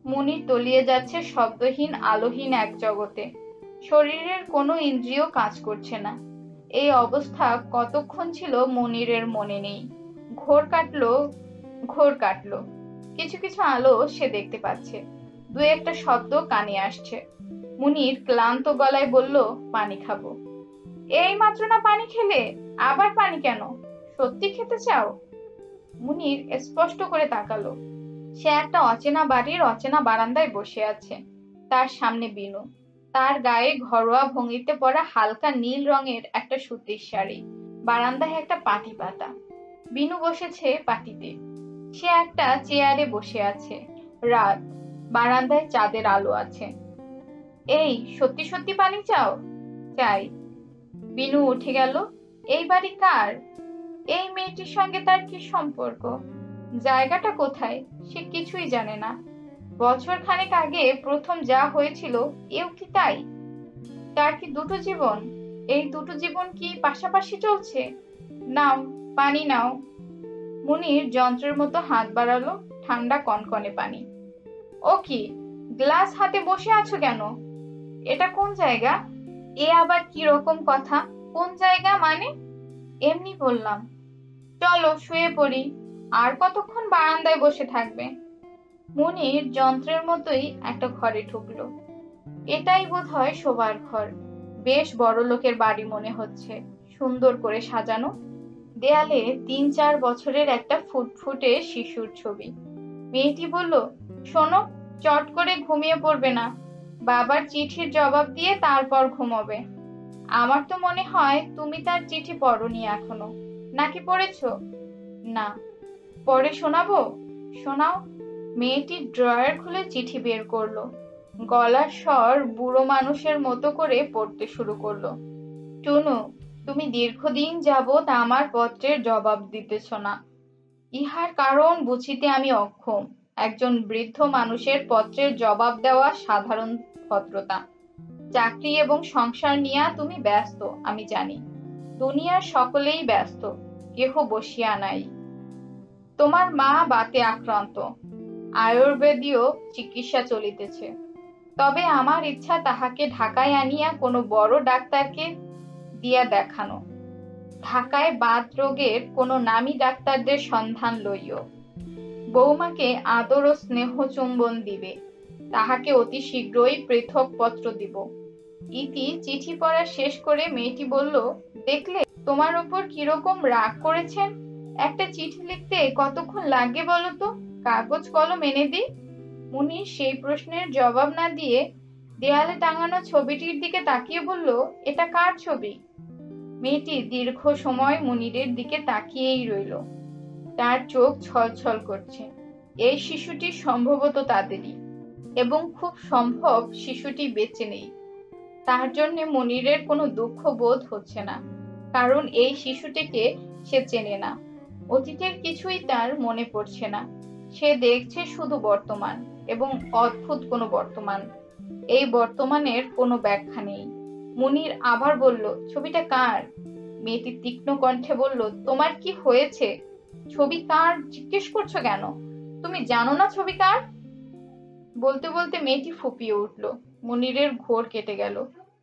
মুনির তলিয়ে যাচ্ছে শব্দহীন আলোহীন এক জগতে। শরীরের কোনো ইন্দ্রিয় কাজ করছে না। এই অবস্থা কতক্ষণ ছিল মনিরের মনে নেই। ঘোর কাটলো। কিছু কিছু আলো সে দেখতে পাচ্ছে। 2-1টা শব্দ কানে আসছে। মুনির ক্লান্ত গলায় বলল, পানি খাবো। এই মাত্র না পানি খেলে, আবার পানি কেন? সত্যি খেতে চাও? মুনির স্পষ্ট করে তাকালো। সে একটা অচেনা বাড়ির অচেনা বারান্দায় বসে আছে। তার সামনে বিনু। তার গায়ে ঘরোয়া ভঙ্গিতে পরা হালকা নীল রঙের একটা সুতির শাড়ি। বারান্দায় একটা পাটি পাতা। বিনু বসেছে পাটিতে। সে একটা চেয়ারে বসে আছে। রাত। বারান্দায় চাঁদের আলো আছে। এই, সত্যি সত্যি পানি চাও? চাই। বিনু উঠে গেল। এই বাড়ি কার? এই মেয়েটির সঙ্গে তার কি সম্পর্ক? জায়গাটা কোথায় সে কিছুই জানে না। বছর খানেক আগে প্রথম যা হয়েছিল এও কি তাই? তার কি দুটো জীবন? এই দুটো জীবন কি পাশাপাশি চলছে? নাও, পানি নাও। মুনির যন্ত্রের মতো হাত বাড়ালো। ঠান্ডা কনকনে পানি। ও কি, গ্লাস হাতে বসে আছো কেন? এটা কোন জায়গা? এ আবার কি রকম কথা? কোন জায়গা মানে? এমনি বললাম। চলো শুয়ে পড়ি। আর কতক্ষণ বারান্দায় বসে থাকবে? মুনির যন্ত্রের মতোই একটা ঘরে ঢুকলো। এটাই বোধহয় শোবার ঘর। বেশ বড় লোকের বাড়ি মনে হচ্ছে। সুন্দর করে সাজানো। দেয়ালে 3-4 বছরের একটা ফুটফুটে শিশুর ছবি। মেয়েটি বলল, শোনো, চট করে ঘুমিয়ে পড়বে না। বাবার চিঠির জবাব দিয়ে তারপর ঘুমোবে। আমার তো মনে হয় তুমি তার চিঠি পড়োনি এখনো। নাকি পড়েছো? না। পড়ে শোনাবো? শোনাও। মেয়েটি ড্রয়ার খুলে চিঠি বের করলো। গলার স্বর বুড়ো মানুষের মতো করে পড়তে শুরু করলো। টুনু, তুমি দীর্ঘদিন যাবৎ আমার পত্রের জবাব দিতেছ না। ইহার কারণ বুঝিতে আমি অক্ষম। একজন বৃদ্ধ মানুষের পত্রের জবাব দেওয়া সাধারণ ভদ্রতা। চাকরি এবং সংসার নিয়ে তুমি ব্যস্ত, আমি জানি। দুনিয়ার সকলেই ব্যস্ত, কেহ বসিয়া নাই। তোমার মা বাতে আক্রান্ত, আয়ুর্বেদীয় চিকিৎসা চলিতেছে। তবে আমার ইচ্ছা তাহাকে ঢাকায় আনিয়া কোনো বড় ডাক্তারকে দিয়া দেখানো। ঢাকায় বাত রোগের কোনো নামী ডাক্তারদের সন্ধান লইও। বৌমাকে আদর ও স্নেহ চুম্বন দিবে। তাহাকে অতি শীঘ্রই পৃথক পত্র দিব। ইতি চিঠি পড়া শেষ করে মেয়েটি বলল, দেখলে তোমার ওপর কিরকম রাগ করেছেন। একটা চিঠি লিখতে কতক্ষণ লাগে বলো তো? কাগজ কলম এনে দিই। মুনির সেই প্রশ্নের জবাব না দিয়ে দেয়ালে টাঙানো ছবিটির দিকে তাকিয়ে বলল, এটা কার ছবি? মেয়েটি দীর্ঘ সময় মুনিরের দিকে তাকিয়েই রইল। তার চোখ ছলছল করছে। এই শিশুটি সম্ভবত তাদেরই, এবং খুব সম্ভব শিশুটি বেঁচে নেই। তার জন্য মুনিরের কোনো দুঃখ বোধ হচ্ছে না, কারণ এই শিশুটিকে সে চেনে না। অতীতের কিছুই তার মনে পড়ছে না। সে দেখছে শুধু বর্তমান, এবং অদ্ভুত কোনো বর্তমান। এই বর্তমানের কোনো ব্যাখ্যা নেই। মুনির আবার বলল, ছবিটা কার? মেয়েটি তীক্ষ্ণ কণ্ঠে বলল, তোমার কি হয়েছে? ছবি কার জিজ্ঞেস করছো কেন? তুমি জানো না ছবি কার? বলতে বলতে মেয়েটি ফুপিয়ে উঠল। মুনিরের ঘোর কেটে গেল।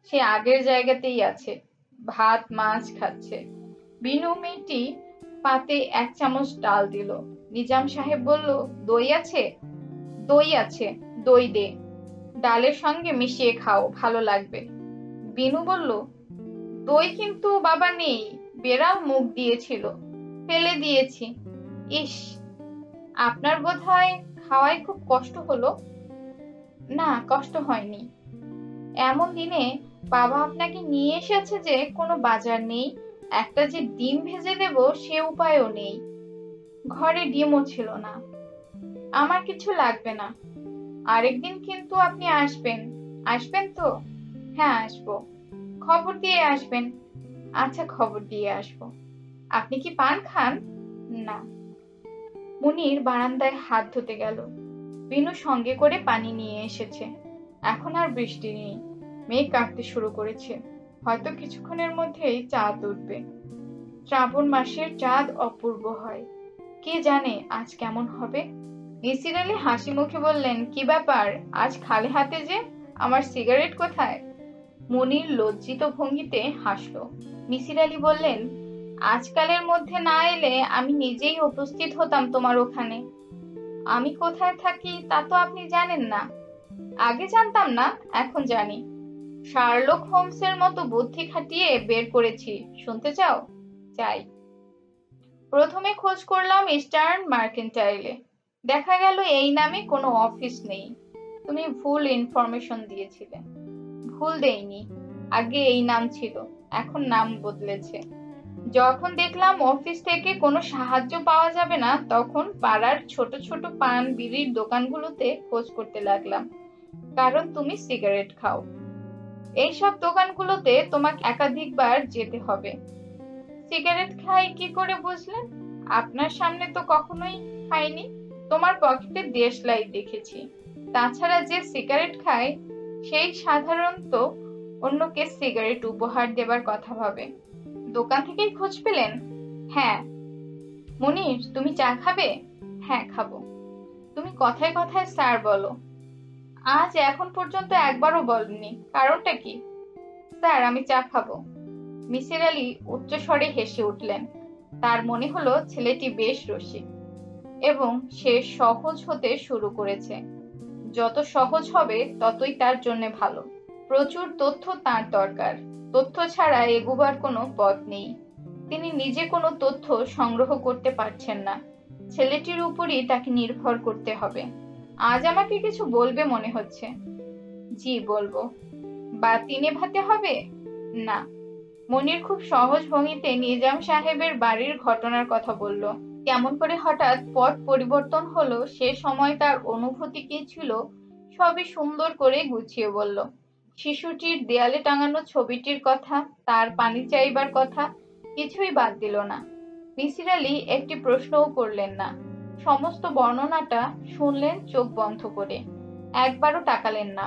সে আগের জায়গাতেই আছে, ভাত মাছ খাচ্ছে। বিনু মেয়েটি পাতে 1 চামচ ডাল দিল। নিজাম সাহেব বলল, দই আছে? দই আছে, দই দে। ডালের সঙ্গে মিশিয়ে খাও, ভালো লাগবে। বিনু বলল, দই কিন্তু বাবা নেই, বেড়াল মুখ দিয়েছিল, ফেলে দিয়েছি। ইস, আপনার বোধহয় খাওয়ায় খুব কষ্ট হলো। না, কষ্ট হয়নি। এমন দিনে বাবা আপনাকে নিয়ে এসেছে যে কোনো বাজার নেই, একটা যে ডিম ভেজে দেব সে উপায়ও নেই। ঘরে ডিমও ছিল না। আমার কিছু লাগবে না। আরেকদিন কিন্তু আপনি আসবেন। আসবেন তো? হ্যাঁ, আসবো। খবর দিয়ে আসবেন। আচ্ছা, খবর দিয়ে আসবো। আপনি কি পান খান? না। মুনির বারান্দায় হাত ধুতে গেল। বিনু সঙ্গে করে পানি নিয়ে এসেছে। এখন আর বৃষ্টি নেই। মেঘ কাটতে শুরু করেছে। হয়তো কিছুক্ষণের মধ্যেই চাঁদ উঠবে। শ্রাবণ মাসের চাঁদ অপূর্ব হয়। কে জানে আজ কেমন হবে। নিসার আলি হাসি মুখে বললেন, কি ব্যাপার, আজ খালি হাতে যে? আমার সিগারেট কোথায়? মুনির লজ্জিত ভঙ্গিতে হাসল। নিসার আলি বললেন, আজকালের মধ্যে না এলে আমি নিজেই উপস্থিত হতাম তোমার ওখানে। আমি কোথায় থাকি তা তো আপনি জানেন না। আগে জানতাম না, এখন জানি। শার্লক হোমসের মতো বুদ্ধি খাটিয়ে বের করেছি। শুনতে চাও? চাই। প্রথমে খোঁজ করলাম ইস্টার্ন মার্কেন্টাইলে। দেখা গেল এই নামে কোনো অফিস নেই। তুমি ভুল ইনফরমেশন দিয়েছিলে। ভুল দেইনি, আগে এই নাম ছিল, এখন নাম বদলেছে। যখন দেখলাম অফিস থেকে কোনো সাহায্য পাওয়া যাবে না, তখন পাড়ার ছোট ছোট পান বিড়ির দোকানগুলোতে খোঁজ করতে লাগলাম, কারণ তুমি সিগারেট খাও। এইসব দোকানগুলোতে তোমাকে একাধিকবার যেতে হবে। সিগারেট খাই কি করে বুঝলেন? আপনার সামনে তো কখনোই খাইনি। তোমার পকেটে দেশলাই দেখেছি। তাছাড়া যে সিগারেট খায় সেই সাধারণত অন্যকে সিগারেট উপহার দেবার কথা ভাবে। দোকান থেকেই খোঁজ পেলেন? হ্যাঁ। মুনির, তুমি চা খাবে? হ্যাঁ, খাবো। তুমি কথায় কথায় স্যার বলো। আজ এখন পর্যন্ত একবারও বলনি, কারণটা কি? স্যার, আমি চা খাবো। নিসার আলি উচ্চস্বরে হেসে উঠলেন। তার মনে হলো ছেলেটি বেশ রসিক, এবং সে সহজ হতে শুরু করেছে। যত সহজ হবে ততই তার জন্য ভালো। প্রচুর তথ্য তার দরকার। তথ্য ছাড়া এগোবার কোনো পথ নেই। তিনি নিজে কোনো তথ্য সংগ্রহ করতে পারছেন না। ছেলেটির উপরই তাকে নির্ভর করতে হবে। আজ আমাকে কিছু বলবে মনে হচ্ছে। জি বলবো। বাতি নেভাতে হবে? না। মনির খুব সহজ ভঙ্গিতে নিজাম সাহেবের বাড়ির ঘটনার কথা বলল। কেমন করে হঠাৎ পট পরিবর্তন হলো, সে সময় তার অনুভূতি কি ছিল, সবই সুন্দর করে গুছিয়ে বলল। শিশুটির দেয়ালে টাঙানো ছবিটির কথা, তার পানি চাইবার কথা, কিছুই বাদ দিল না। মিসির আলি একটি প্রশ্নও করলেন না। সমস্ত বর্ণনাটা শুনলেন চোখ বন্ধ করে, একবারও তাকালেন না।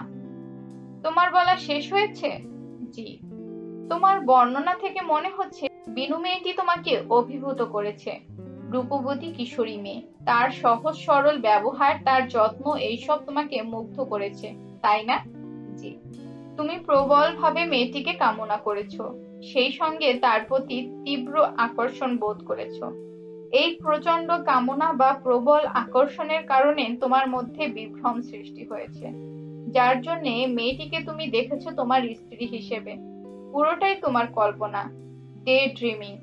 তোমার বলা শেষ হয়েছে? জি। তোমার বর্ণনা থেকে মনে হচ্ছে বিনু মেয়েটি তোমাকে অভিভূত করেছে। রূপবতী কিশোরী মেয়ে, তার সহজ সরল ব্যবহার, তার যত্ন, এইসব তোমাকে মুগ্ধ করেছে, তাই না? জি। তুমি প্রবলভাবে মেয়েটিকে কামনা করেছো, সেই সঙ্গে তার প্রতি তীব্র আকর্ষণ বোধ করেছো। এই প্রচন্ড কামনা বা প্রবল আকর্ষণের কারণে তোমার মধ্যে বিভ্রম সৃষ্টি হয়েছে, যার জন্যে মেয়েটিকে তুমি দেখেছো তোমার স্ত্রী হিসেবে। পুরোটাই তোমার কল্পনা, ডে ড্রিমিং,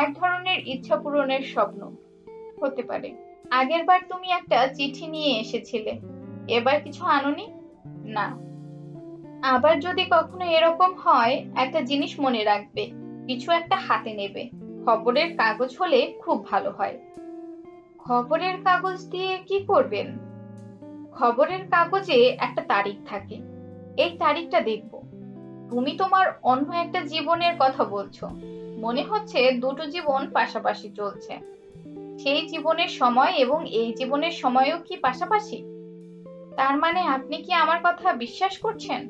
এক ধরনের ইচ্ছা পূরণের স্বপ্ন হতে পারে। আগেরবার তুমি একটা চিঠি নিয়ে এসেছিলে, এবার কিছু আনোনি? না। আবার যদি কখনো এরকম হয়, একটা জিনিস মনে রাখবে, কিছু একটা হাতে নেবে। খবরের কাগজ হলে খুব ভালো হয়। খবরের কাগজ দিয়ে কি করবেন? খবরের কাগজে একটা তারিখ থাকে, এই তারিখটা দেখব। তুমি তোমার অন্য একটা জীবনের কথা বলছো, মনে হচ্ছে দুটো জীবন পাশাপাশি চলছে। সেই জীবনের সময় এবং এই জীবনের সময়ও কি পাশাপাশি? তার মানে আপনি কি আমার কথা বিশ্বাস করছেন?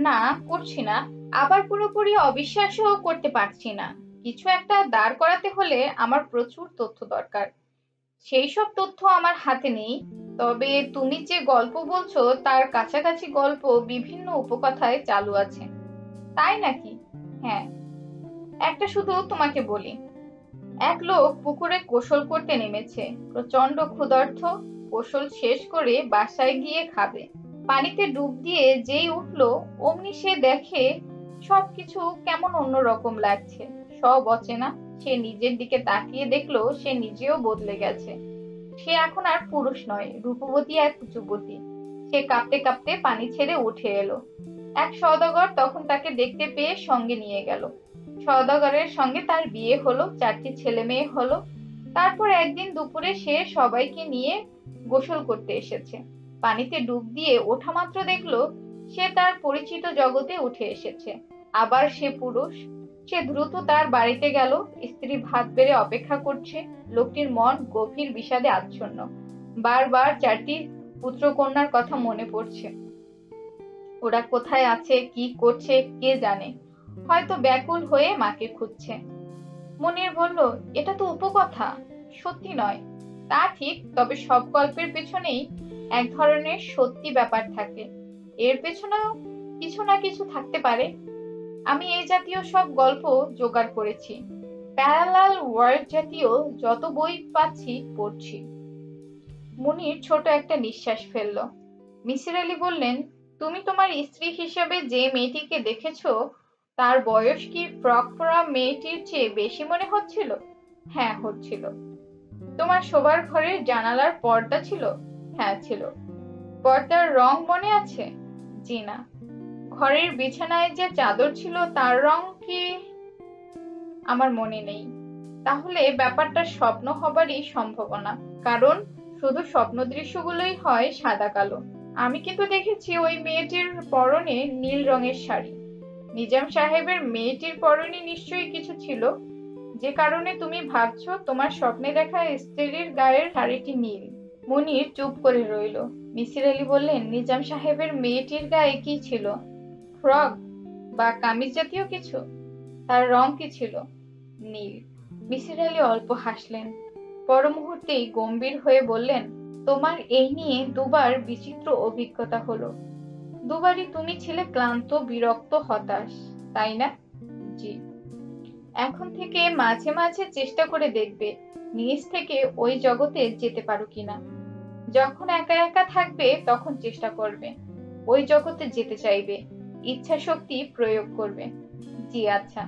না, করছি না। আবার পুরোপুরি অবিশ্বাসও করতে পারছি না। কিছু একটা দাঁড় করাতে হলে আমার প্রচুর তথ্য দরকার। সেই সব তথ্য আমার হাতে নেই। তবে তুমি যে গল্প বলছো তার কাছাকাছি গল্প বিভিন্ন উপকথায় চালু আছে। তাই নাকি? হ্যাঁ। একটা শুধু তোমাকে বলি। এক লোক পুকুরে গোসল করতে নেমেছে, প্রচন্ড ক্ষুধার্ত। গোসল শেষ করে বাসায় গিয়ে খাবে। পানিতে ডুব দিয়ে যেই উঠলো, অমনি সে দেখে সবকিছু কেমন অন্যরকম লাগছে, সব অচেনা। সে নিজের দিকে তাকিয়ে দেখলো সে নিজেও বদলে গেছে। সে এখন আর পুরুষ নয়, রূপবতী এক যুবতী। সে কাঁপতে কাঁপতে পানি ছেড়ে উঠে এলো। এক সওদাগর তখন তাকে দেখতে পেয়ে সঙ্গে নিয়ে গেল। সওদাগরের সঙ্গে তার বিয়ে হলো, 4টি ছেলে মেয়ে হলো। তারপর একদিন দুপুরে সে সবাইকে নিয়ে গোসল করতে এসেছে। পানিতে ডুব দিয়ে ওঠা মাত্র দেখলো সে তার পরিচিত জগতে উঠে এসেছে। আবার সে পুরুষ। সে দ্রুত তার বাড়িতে গেল। স্ত্রী ভাত বেড়ে অপেক্ষা করছে। লোকটির মন গভীর বিষাদে আচ্ছন্ন। বারবার 4টি পুত্রকন্যার কথা মনে পড়ছে। ওরা কোথায় আছে, কি করছে, কে জানে। হয়তো ব্যাকুল হয়ে মাকে খুঁজছে। মনির বলল, এটা তো উপকথা, সত্যি নয়। তা ঠিক, তবে সব গল্পের পেছনেই এক ধরনের সত্যি ব্যাপার থাকে। এর পেছনেও কিছু না কিছু থাকতে পারে। আমি এই জাতীয় সব গল্প জোগাড় করেছি। প্যারালাল ওয়ার্ল্ড জাতীয় যত বই পাচ্ছি পড়ছি। মুনির ছোট একটা নিঃশ্বাস ফেলল। মিসির আলি বললেন, তুমি তোমার স্ত্রী হিসেবে যে মেয়েটিকে দেখেছো, তার বয়স কি ফ্রক পরা মেয়েটির চেয়ে বেশি মনে হচ্ছিল? হ্যাঁ, হচ্ছিল। তোমার শোবার ঘরের জানালার পর্দা ছিল? হ্যাঁ, ছিল। পর্দার রং মনে আছে? জি না। ঘরের বিছানায় যে চাদর ছিল তার রং কি? আমার মনে নেই। তাহলে ব্যাপারটা স্বপ্ন হবারই সম্ভাবনা, কারণ শুধু স্বপ্ন দৃশ্যগুলোই হয় সাদা কালো। আমি কিন্তু দেখেছি ওই মেয়েটির পরনে নীল রঙের শাড়ি। নিজাম সাহেবের মেয়েটির পরনে নিশ্চয়ই কিছু ছিল, যে কারণে তুমি ভাবছো তোমার স্বপ্নে দেখা স্ত্রীর গায়ের শাড়িটি নীল। মুনির চুপ করে রইল। মিসির আলি বললেন, নিজাম সাহেবের মেয়েটির গায়ে কি ছিল? ফ্রক বা কামিজ জাতীয় কিছু? তার রং কি ছিল? নীল। মিসির আলি অল্প হাসলেন, পর মুহূর্তেই গম্ভীর হয়ে বললেন, তোমার এই নিয়ে দুবার বিচিত্র অভিজ্ঞতা হলো। দুবারই তুমি ছিলে ক্লান্ত, বিরক্ত, হতাশ, তাই না? জি। এখন থেকে মাঝে মাঝে চেষ্টা করে দেখবে নিজ থেকে ওই জগতে যেতে পারো কিনা। যখন একা একা থাকবে তখন চেষ্টা করবে, ওই জগতে যেতে চাইবে, ইচ্ছা শক্তি প্রয়োগ করবে। জি আচ্ছা।